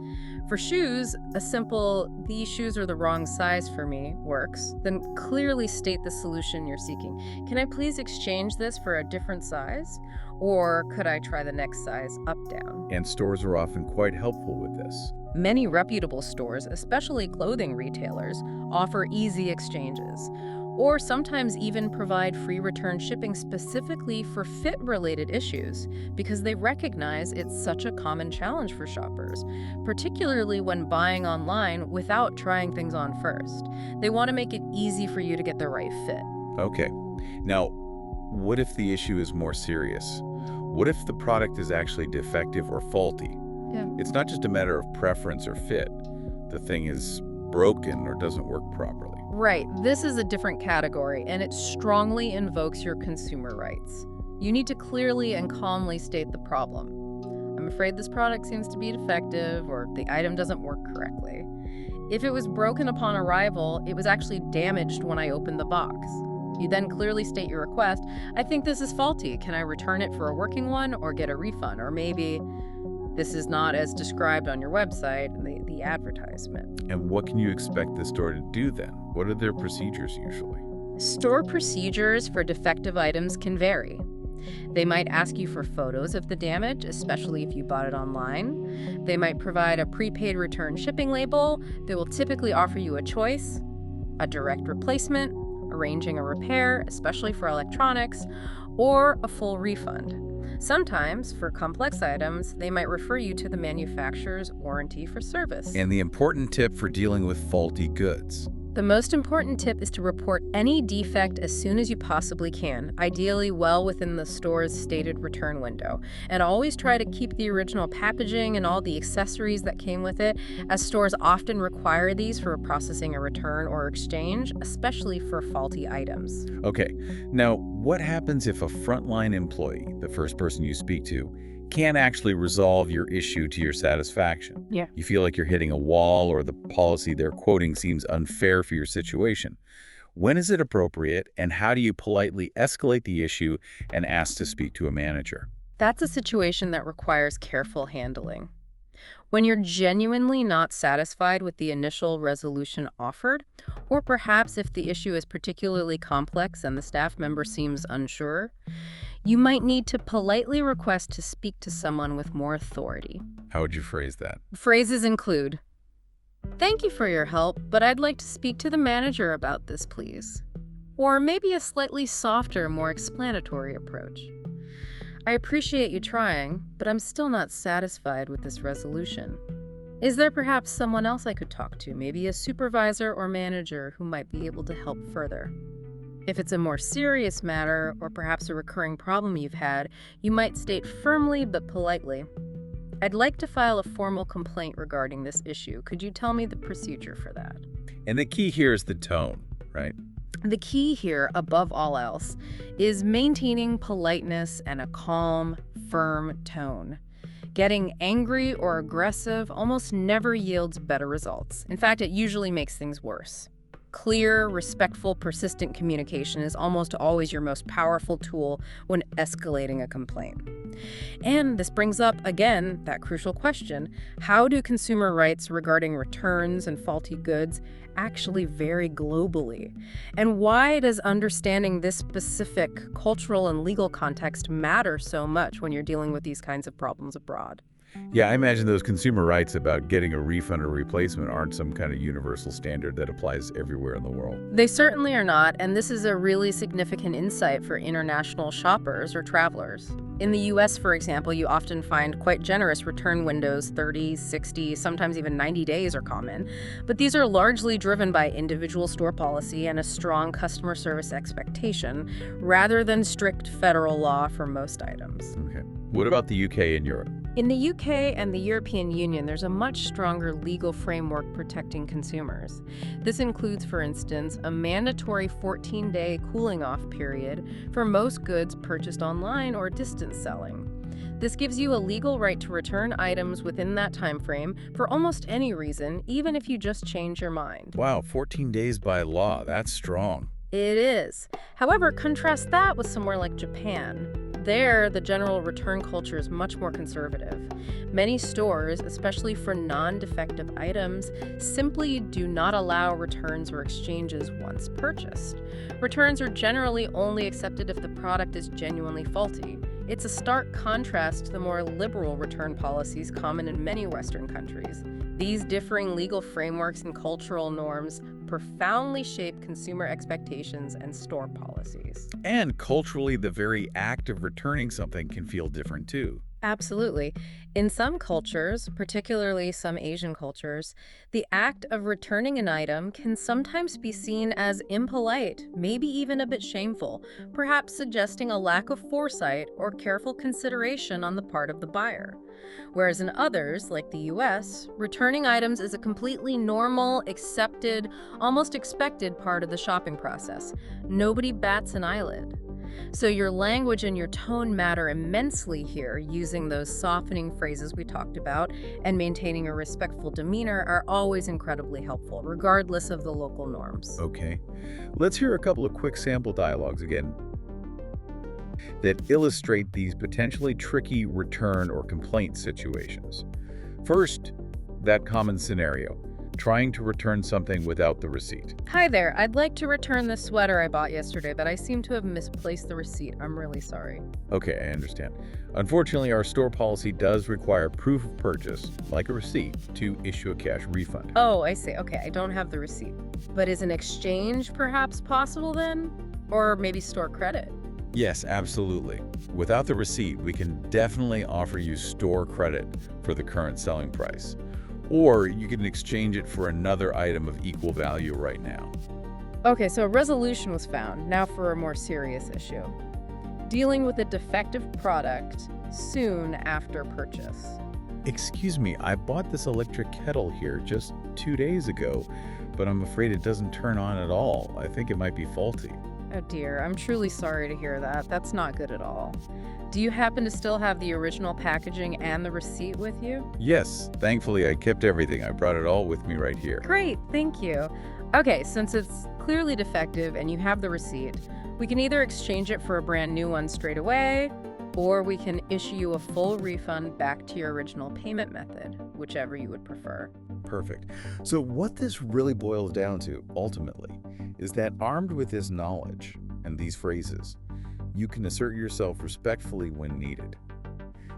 For shoes, a simple, these shoes are the wrong size for me, works. Then clearly state the solution you're seeking. Can I please exchange this for a different size? Or could I try the next size up, down? And stores are often quite helpful with this. Many reputable stores, especially clothing retailers, offer easy exchanges, or sometimes even provide free return shipping specifically for fit-related issues because they recognize it's such a common challenge for shoppers, particularly when buying online without trying things on first. They want to make it easy for you to get the right fit. Okay. Now, what if the issue is more serious? What if the product is actually defective or faulty? Yeah. It's not just a matter of preference or fit. The thing is broken or doesn't work properly. Right, this is a different category, and it strongly invokes your consumer rights. You need to clearly and calmly state the problem. I'm afraid this product seems to be defective, or the item doesn't work correctly. If it was broken upon arrival, it was actually damaged when I opened the box. You then clearly state your request. I think this is faulty. Can I return it for a working one or get a refund? Or maybe this is not as described on your website, the advertisement. And what can you expect the store to do then? What are their procedures usually? Store procedures for defective items can vary. They might ask you for photos of the damage, especially if you bought it online. They might provide a prepaid return shipping label. They will typically offer you a choice, a direct replacement, arranging a repair, especially for electronics, or a full refund. Sometimes, for complex items, they might refer you to the manufacturer's warranty for service. And the important tip for dealing with faulty goods. The most important tip is to report any defect as soon as you possibly can, ideally well within the store's stated return window. And always try to keep the original packaging and all the accessories that came with it, as stores often require these for processing a return or exchange, especially for faulty items. Okay, now what happens if a frontline employee, the first person you speak to, can't actually resolve your issue to your satisfaction? Yeah. You feel like you're hitting a wall or the policy they're quoting seems unfair for your situation. When is it appropriate, and how do you politely escalate the issue and ask to speak to a manager? That's a situation that requires careful handling. When you're genuinely not satisfied with the initial resolution offered, or perhaps if the issue is particularly complex and the staff member seems unsure, you might need to politely request to speak to someone with more authority. How would you phrase that? Phrases include, "Thank you for your help, but I'd like to speak to the manager about this, please." Or maybe a slightly softer, more explanatory approach. "I appreciate you trying, but I'm still not satisfied with this resolution. Is there perhaps someone else I could talk to, maybe a supervisor or manager who might be able to help further?" If it's a more serious matter, or perhaps a recurring problem you've had, you might state firmly but politely, "I'd like to file a formal complaint regarding this issue. Could you tell me the procedure for that?" And the key here is the tone, right? The key here, above all else, is maintaining politeness and a calm, firm tone. Getting angry or aggressive almost never yields better results. In fact, it usually makes things worse. Clear, respectful, persistent communication is almost always your most powerful tool when escalating a complaint. And this brings up, again, that crucial question: how do consumer rights regarding returns and faulty goods actually vary globally? And why does understanding this specific cultural and legal context matter so much when you're dealing with these kinds of problems abroad? Yeah, I imagine those consumer rights about getting a refund or replacement aren't some kind of universal standard that applies everywhere in the world. They certainly are not, and this is a really significant insight for international shoppers or travelers. In the US, for example, you often find quite generous return windows. 30, 60, sometimes even 90 days are common. But these are largely driven by individual store policy and a strong customer service expectation, rather than strict federal law for most items. Okay. What about the UK and Europe? In the UK and the European Union, there's a much stronger legal framework protecting consumers. This includes, for instance, a mandatory 14-day cooling-off period for most goods purchased online or distance selling. This gives you a legal right to return items within that time frame for almost any reason, even if you just change your mind. Wow, 14 days by law. That's strong. It is. However, contrast that with somewhere like Japan. There, the general return culture is much more conservative. Many stores, especially for non-defective items, simply do not allow returns or exchanges once purchased. Returns are generally only accepted if the product is genuinely faulty. It's a stark contrast to the more liberal return policies common in many Western countries. These differing legal frameworks and cultural norms profoundly shape consumer expectations and store policies. And culturally, the very act of returning something can feel different too. Absolutely. In some cultures, particularly some Asian cultures, the act of returning an item can sometimes be seen as impolite, maybe even a bit shameful, perhaps suggesting a lack of foresight or careful consideration on the part of the buyer. Whereas in others, like the US, returning items is a completely normal, accepted, almost expected part of the shopping process. Nobody bats an eyelid. So your language and your tone matter immensely here. Using those softening phrases we talked about and maintaining a respectful demeanor are always incredibly helpful, regardless of the local norms. Okay. Let's hear a couple of quick sample dialogues again that illustrate these potentially tricky return or complaint situations. First, that common scenario, trying to return something without the receipt. Hi there, I'd like to return the sweater I bought yesterday, but I seem to have misplaced the receipt. I'm really sorry. Okay, I understand. Unfortunately, our store policy does require proof of purchase, like a receipt, to issue a cash refund. Oh, I see. Okay, I don't have the receipt. But is an exchange perhaps possible then? Or maybe store credit? Yes, absolutely. Without the receipt, we can definitely offer you store credit for the current selling price. Or you can exchange it for another item of equal value right now. Okay, so a resolution was found. Now for a more serious issue. Dealing with a defective product soon after purchase. Excuse me, I bought this electric kettle here just 2 days ago, but I'm afraid it doesn't turn on at all. I think it might be faulty. Oh dear, I'm truly sorry to hear that. That's not good at all. Do you happen to still have the original packaging and the receipt with you? Yes, thankfully I kept everything. I brought it all with me right here. Great, thank you. Okay, since it's clearly defective and you have the receipt, we can either exchange it for a brand new one straight away, or we can issue you a full refund back to your original payment method, whichever you would prefer. Perfect. So what this really boils down to, ultimately, is that armed with this knowledge and these phrases, you can assert yourself respectfully when needed.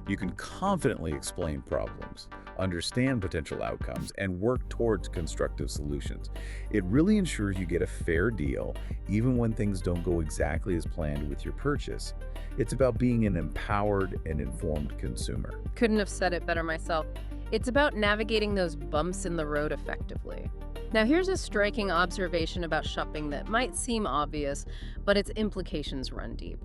You can confidently explain problems, understand potential outcomes, and work towards constructive solutions. It really ensures you get a fair deal, even when things don't go exactly as planned with your purchase. It's about being an empowered and informed consumer. Couldn't have said it better myself. It's about navigating those bumps in the road effectively. Now, here's a striking observation about shopping that might seem obvious, but its implications run deep.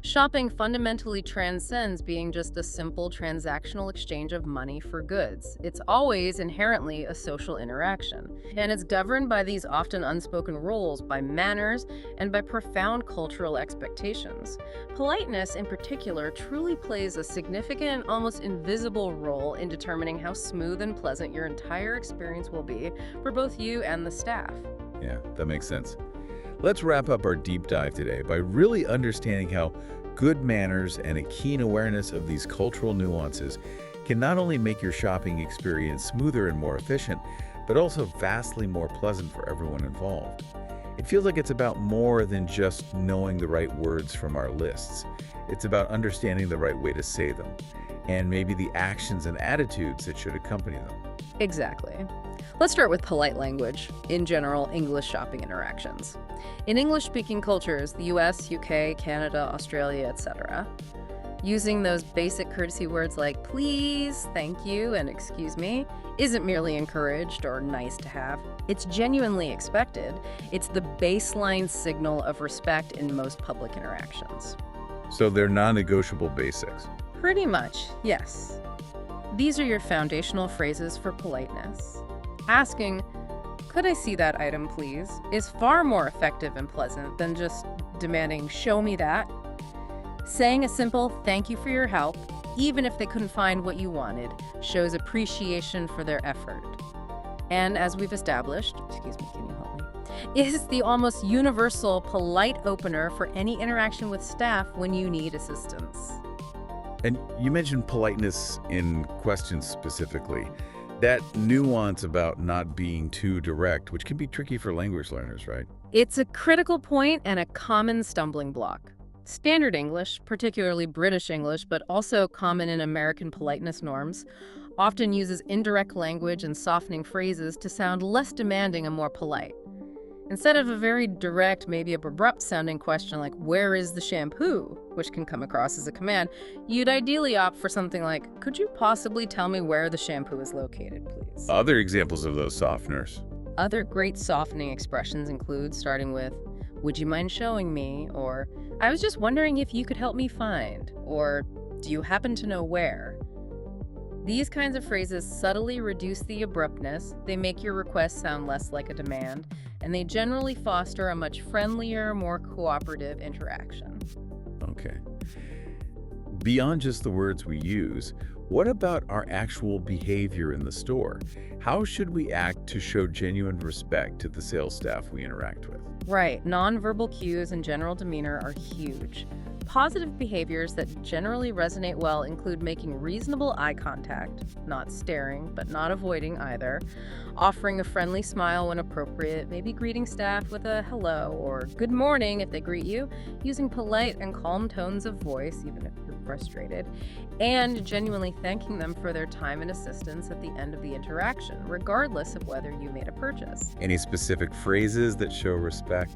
Shopping fundamentally transcends being just a simple transactional exchange of money for goods. It's always inherently a social interaction, and it's governed by these often unspoken rules, by manners, and by profound cultural expectations. Politeness, in particular, truly plays a significant, almost invisible role in determining how smooth and pleasant your entire experience will be for both you and the staff. Yeah, that makes sense. Let's wrap up our deep dive today by really understanding how good manners and a keen awareness of these cultural nuances can not only make your shopping experience smoother and more efficient, but also vastly more pleasant for everyone involved. It feels like it's about more than just knowing the right words from our lists. It's about understanding the right way to say them, and maybe the actions and attitudes that should accompany them. Exactly. Let's start with polite language, in general, English shopping interactions. In English-speaking cultures, the US, UK, Canada, Australia, etc., using those basic courtesy words like please, thank you, and excuse me isn't merely encouraged or nice to have. It's genuinely expected. It's the baseline signal of respect in most public interactions. So they're non-negotiable basics. Pretty much, yes. These are your foundational phrases for politeness. Asking, could I see that item, please, is far more effective and pleasant than just demanding, show me that. Saying a simple, thank you for your help, even if they couldn't find what you wanted, shows appreciation for their effort. And as we've established, excuse me, can you help me? Is the almost universal polite opener for any interaction with staff when you need assistance. And you mentioned politeness in questions specifically. That nuance about not being too direct, which can be tricky for language learners, right? It's a critical point and a common stumbling block. Standard English, particularly British English, but also common in American politeness norms, often uses indirect language and softening phrases to sound less demanding and more polite. Instead of a very direct, maybe abrupt sounding question like, "Where is the shampoo?" which can come across as a command, you'd ideally opt for something like, "Could you possibly tell me where the shampoo is located, please?" Other examples of those softeners. Other great softening expressions include starting with, "Would you mind showing me?" or "I was just wondering if you could help me find," or "Do you happen to know where?" These kinds of phrases subtly reduce the abruptness, they make your request sound less like a demand, and they generally foster a much friendlier, more cooperative interaction. Okay. Beyond just the words we use, what about our actual behavior in the store? How should we act to show genuine respect to the sales staff we interact with? Right, nonverbal cues and general demeanor are huge. Positive behaviors that generally resonate well include making reasonable eye contact, not staring, but not avoiding either, offering a friendly smile when appropriate, maybe greeting staff with a hello or good morning if they greet you, using polite and calm tones of voice, even if you're frustrated, and genuinely thanking them for their time and assistance at the end of the interaction, regardless of whether you made a purchase. Any specific phrases that show respect?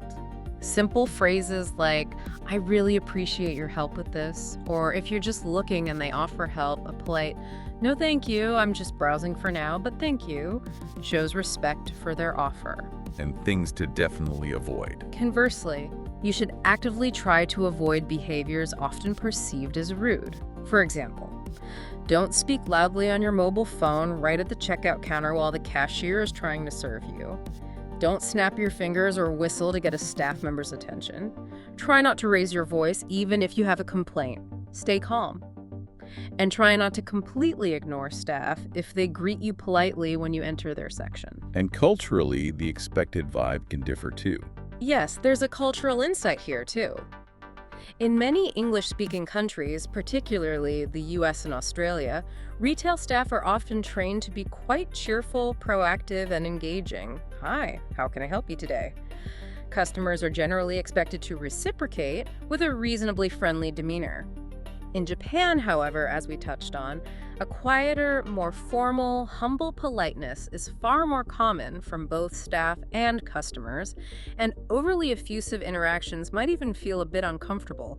Simple phrases like, "I really appreciate your help with this," or if you're just looking and they offer help, a polite, "No thank you, I'm just browsing for now, but thank you," shows respect for their offer. And things to definitely avoid. Conversely, you should actively try to avoid behaviors often perceived as rude. For example, don't speak loudly on your mobile phone right at the checkout counter while the cashier is trying to serve you. Don't snap your fingers or whistle to get a staff member's attention. Try not to raise your voice even if you have a complaint. Stay calm. And try not to completely ignore staff if they greet you politely when you enter their section. And culturally, the expected vibe can differ too. Yes, there's a cultural insight here too. In many English-speaking countries, particularly the US and Australia, retail staff are often trained to be quite cheerful, proactive, and engaging. "Hi, how can I help you today?" Customers are generally expected to reciprocate with a reasonably friendly demeanor. In Japan, however, as we touched on, a quieter, more formal, humble politeness is far more common from both staff and customers, and overly effusive interactions might even feel a bit uncomfortable.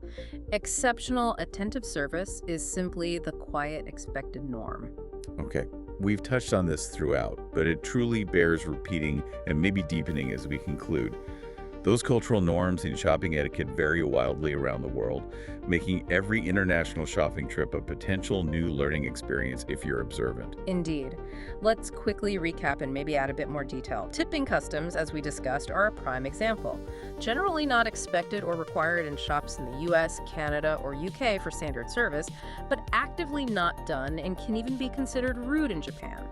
Exceptional, attentive service is simply the quiet, expected norm. Okay, we've touched on this throughout, but it truly bears repeating and maybe deepening as we conclude. Those cultural norms and shopping etiquette vary wildly around the world, making every international shopping trip a potential new learning experience if you're observant. Indeed. Let's quickly recap and maybe add a bit more detail. Tipping customs, as we discussed, are a prime example. Generally not expected or required in shops in the US, Canada, or UK for standard service, but actively not done and can even be considered rude in Japan.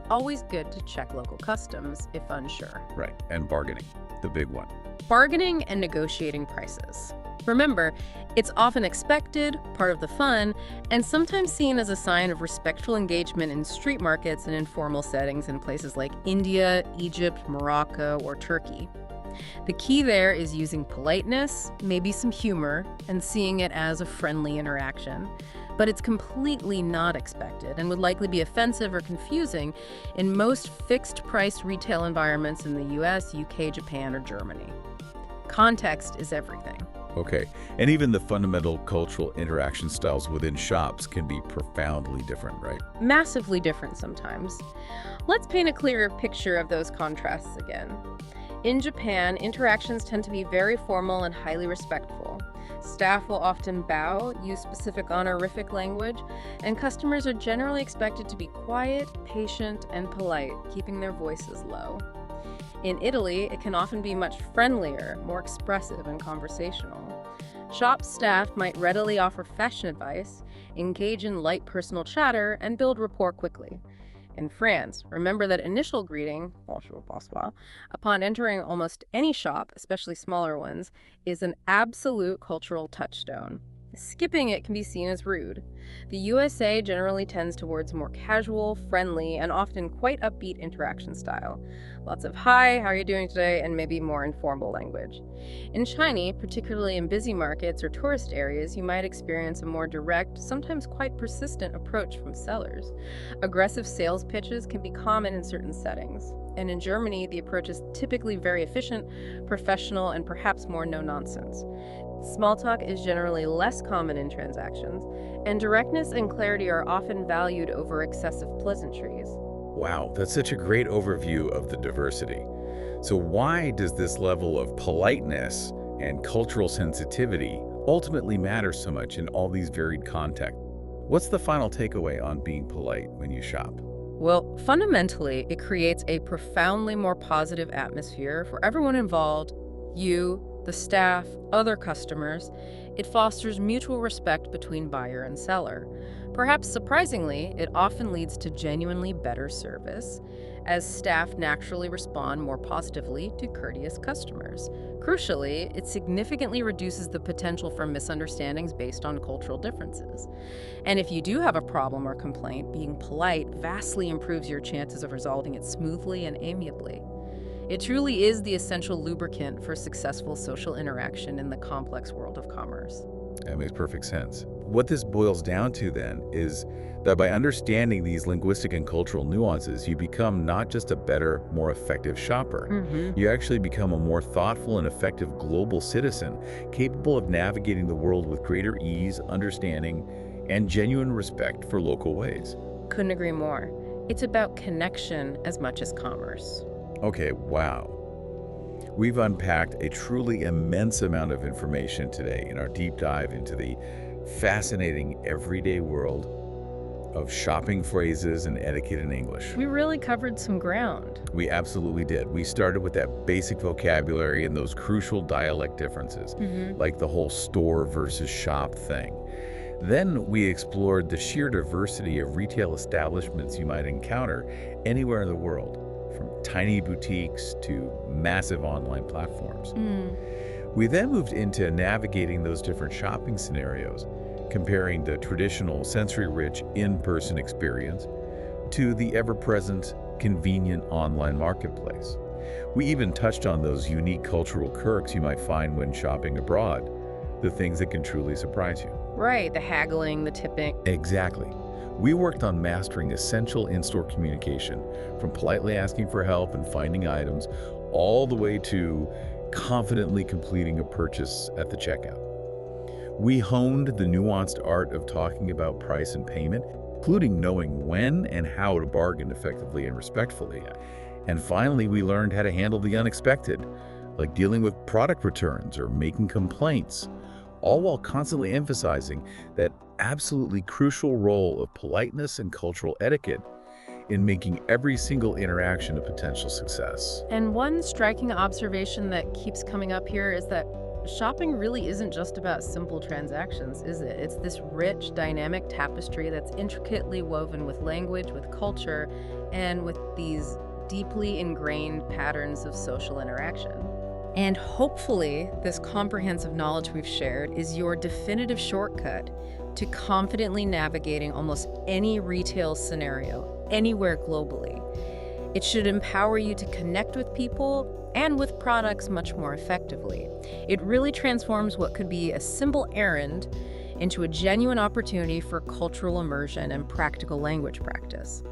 Always good to check local customs if unsure. Right, and bargaining, the big one. Bargaining and negotiating prices. Remember, it's often expected, part of the fun, and sometimes seen as a sign of respectful engagement in street markets and informal settings in places like India, Egypt, Morocco, or Turkey. The key there is using politeness, maybe some humor, and seeing it as a friendly interaction. But it's completely not expected and would likely be offensive or confusing in most fixed-price retail environments in the US, UK, Japan, or Germany. Context is everything. Okay, and even the fundamental cultural interaction styles within shops can be profoundly different, right? Massively different sometimes. Let's paint a clearer picture of those contrasts again. In Japan, interactions tend to be very formal and highly respectful. Staff will often bow, use specific honorific language, and customers are generally expected to be quiet, patient, and polite, keeping their voices low. In Italy, it can often be much friendlier, more expressive, and conversational. Shop staff might readily offer fashion advice, engage in light personal chatter, and build rapport quickly. In France, remember that initial greeting, bonjour, bonsoir, upon entering almost any shop, especially smaller ones, is an absolute cultural touchstone. Skipping it can be seen as rude. The USA generally tends towards more casual, friendly, and often quite upbeat interaction style. Lots of hi, how are you doing today, and maybe more informal language. In China, particularly in busy markets or tourist areas, you might experience a more direct, sometimes quite persistent approach from sellers. Aggressive sales pitches can be common in certain settings. And in Germany, the approach is typically very efficient, professional, and perhaps more no-nonsense. Small talk is generally less common in transactions, and directness and clarity are often valued over excessive pleasantries. Wow, that's such a great overview of the diversity. So why does this level of politeness and cultural sensitivity ultimately matter so much in all these varied contexts? What's the final takeaway on being polite when you shop? Well, fundamentally, it creates a profoundly more positive atmosphere for everyone involved: you, the staff, other customers. It fosters mutual respect between buyer and seller. Perhaps surprisingly, it often leads to genuinely better service, as staff naturally respond more positively to courteous customers. Crucially, it significantly reduces the potential for misunderstandings based on cultural differences. And if you do have a problem or complaint, being polite vastly improves your chances of resolving it smoothly and amiably. It truly is the essential lubricant for successful social interaction in the complex world of commerce. That makes perfect sense. What this boils down to then is that by understanding these linguistic and cultural nuances, you become not just a better, more effective shopper. You actually become a more thoughtful and effective global citizen, capable of navigating the world with greater ease, understanding, and genuine respect for local ways. Couldn't agree more. It's about connection as much as commerce. Okay, wow. We've unpacked a truly immense amount of information today in our deep dive into the fascinating everyday world of shopping phrases and etiquette in English. We really covered some ground. We absolutely did. We started with that basic vocabulary and those crucial dialect differences, like the whole store versus shop thing. Then we explored the sheer diversity of retail establishments you might encounter anywhere in the world, from tiny boutiques to massive online platforms. We then moved into navigating those different shopping scenarios, comparing the traditional sensory-rich in-person experience to the ever-present, convenient online marketplace. We even touched on those unique cultural quirks you might find when shopping abroad, the things that can truly surprise you. Right, the haggling, the tipping. Exactly. We worked on mastering essential in-store communication, from politely asking for help and finding items, all the way to confidently completing a purchase at the checkout. We honed the nuanced art of talking about price and payment, including knowing when and how to bargain effectively and respectfully. And finally, we learned how to handle the unexpected, like dealing with product returns or making complaints, all while constantly emphasizing that absolutely crucial role of politeness and cultural etiquette in making every single interaction a potential success. And one striking observation that keeps coming up here is that shopping really isn't just about simple transactions, is it? It's this rich, dynamic tapestry that's intricately woven with language, with culture, and with these deeply ingrained patterns of social interaction. And hopefully, this comprehensive knowledge we've shared is your definitive shortcut to confidently navigating almost any retail scenario, anywhere globally. It should empower you to connect with people and with products much more effectively. It really transforms what could be a simple errand into a genuine opportunity for cultural immersion and practical language practice.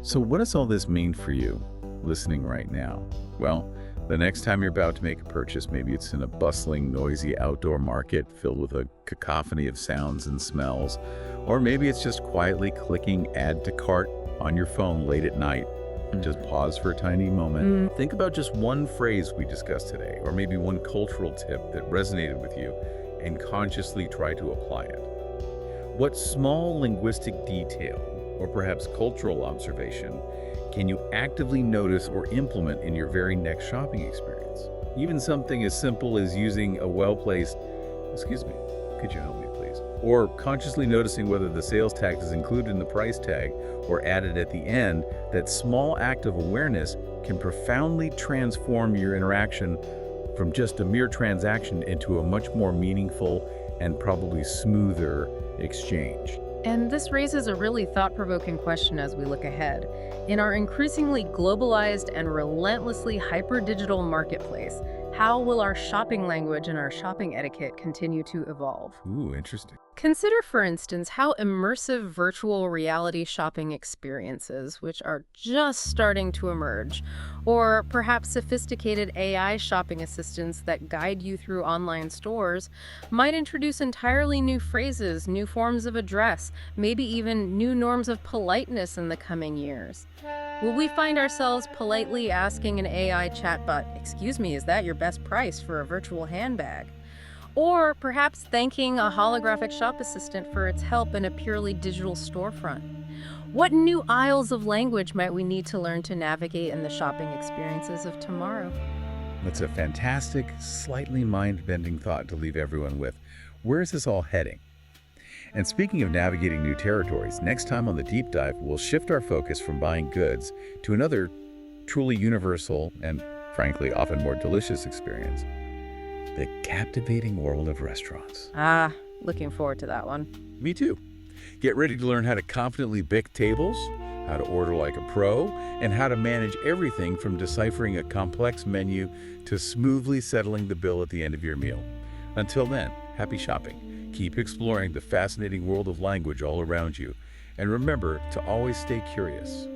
So what does all this mean for you, listening right now? Well, the next time you're about to make a purchase, maybe it's in a bustling, noisy outdoor market filled with a cacophony of sounds and smells, or maybe it's just quietly clicking add to cart on your phone late at night. Just pause for a tiny moment. Think about just one phrase we discussed today, or maybe one cultural tip that resonated with you, and consciously try to apply it. What small linguistic detail, or perhaps cultural observation, can you actively notice or implement in your very next shopping experience? Even something as simple as using a well-placed, "Excuse me, could you help me please?" Or consciously noticing whether the sales tax is included in the price tag or added at the end. That small act of awareness can profoundly transform your interaction from just a mere transaction into a much more meaningful and probably smoother exchange. And this raises a really thought-provoking question as we look ahead. In our increasingly globalized and relentlessly hyper-digital marketplace, how will our shopping language and our shopping etiquette continue to evolve? Ooh, interesting. Consider, for instance, how immersive virtual reality shopping experiences, which are just starting to emerge, or perhaps sophisticated AI shopping assistants that guide you through online stores, might introduce entirely new phrases, new forms of address, maybe even new norms of politeness in the coming years. Will we find ourselves politely asking an AI chatbot, "Excuse me, is that your best price for a virtual handbag?" Or perhaps thanking a holographic shop assistant for its help in a purely digital storefront? What new aisles of language might we need to learn to navigate in the shopping experiences of tomorrow? That's a fantastic, slightly mind-bending thought to leave everyone with. Where is this all heading? And speaking of navigating new territories, next time on the deep dive, we'll shift our focus from buying goods to another truly universal and, frankly, often more delicious experience: the captivating world of restaurants. Looking forward to that one. Me too. Get ready to learn how to confidently pick tables, how to order like a pro, and how to manage everything from deciphering a complex menu to smoothly settling the bill at the end of your meal. Until then, happy shopping. Keep exploring the fascinating world of language all around you. And remember to always stay curious.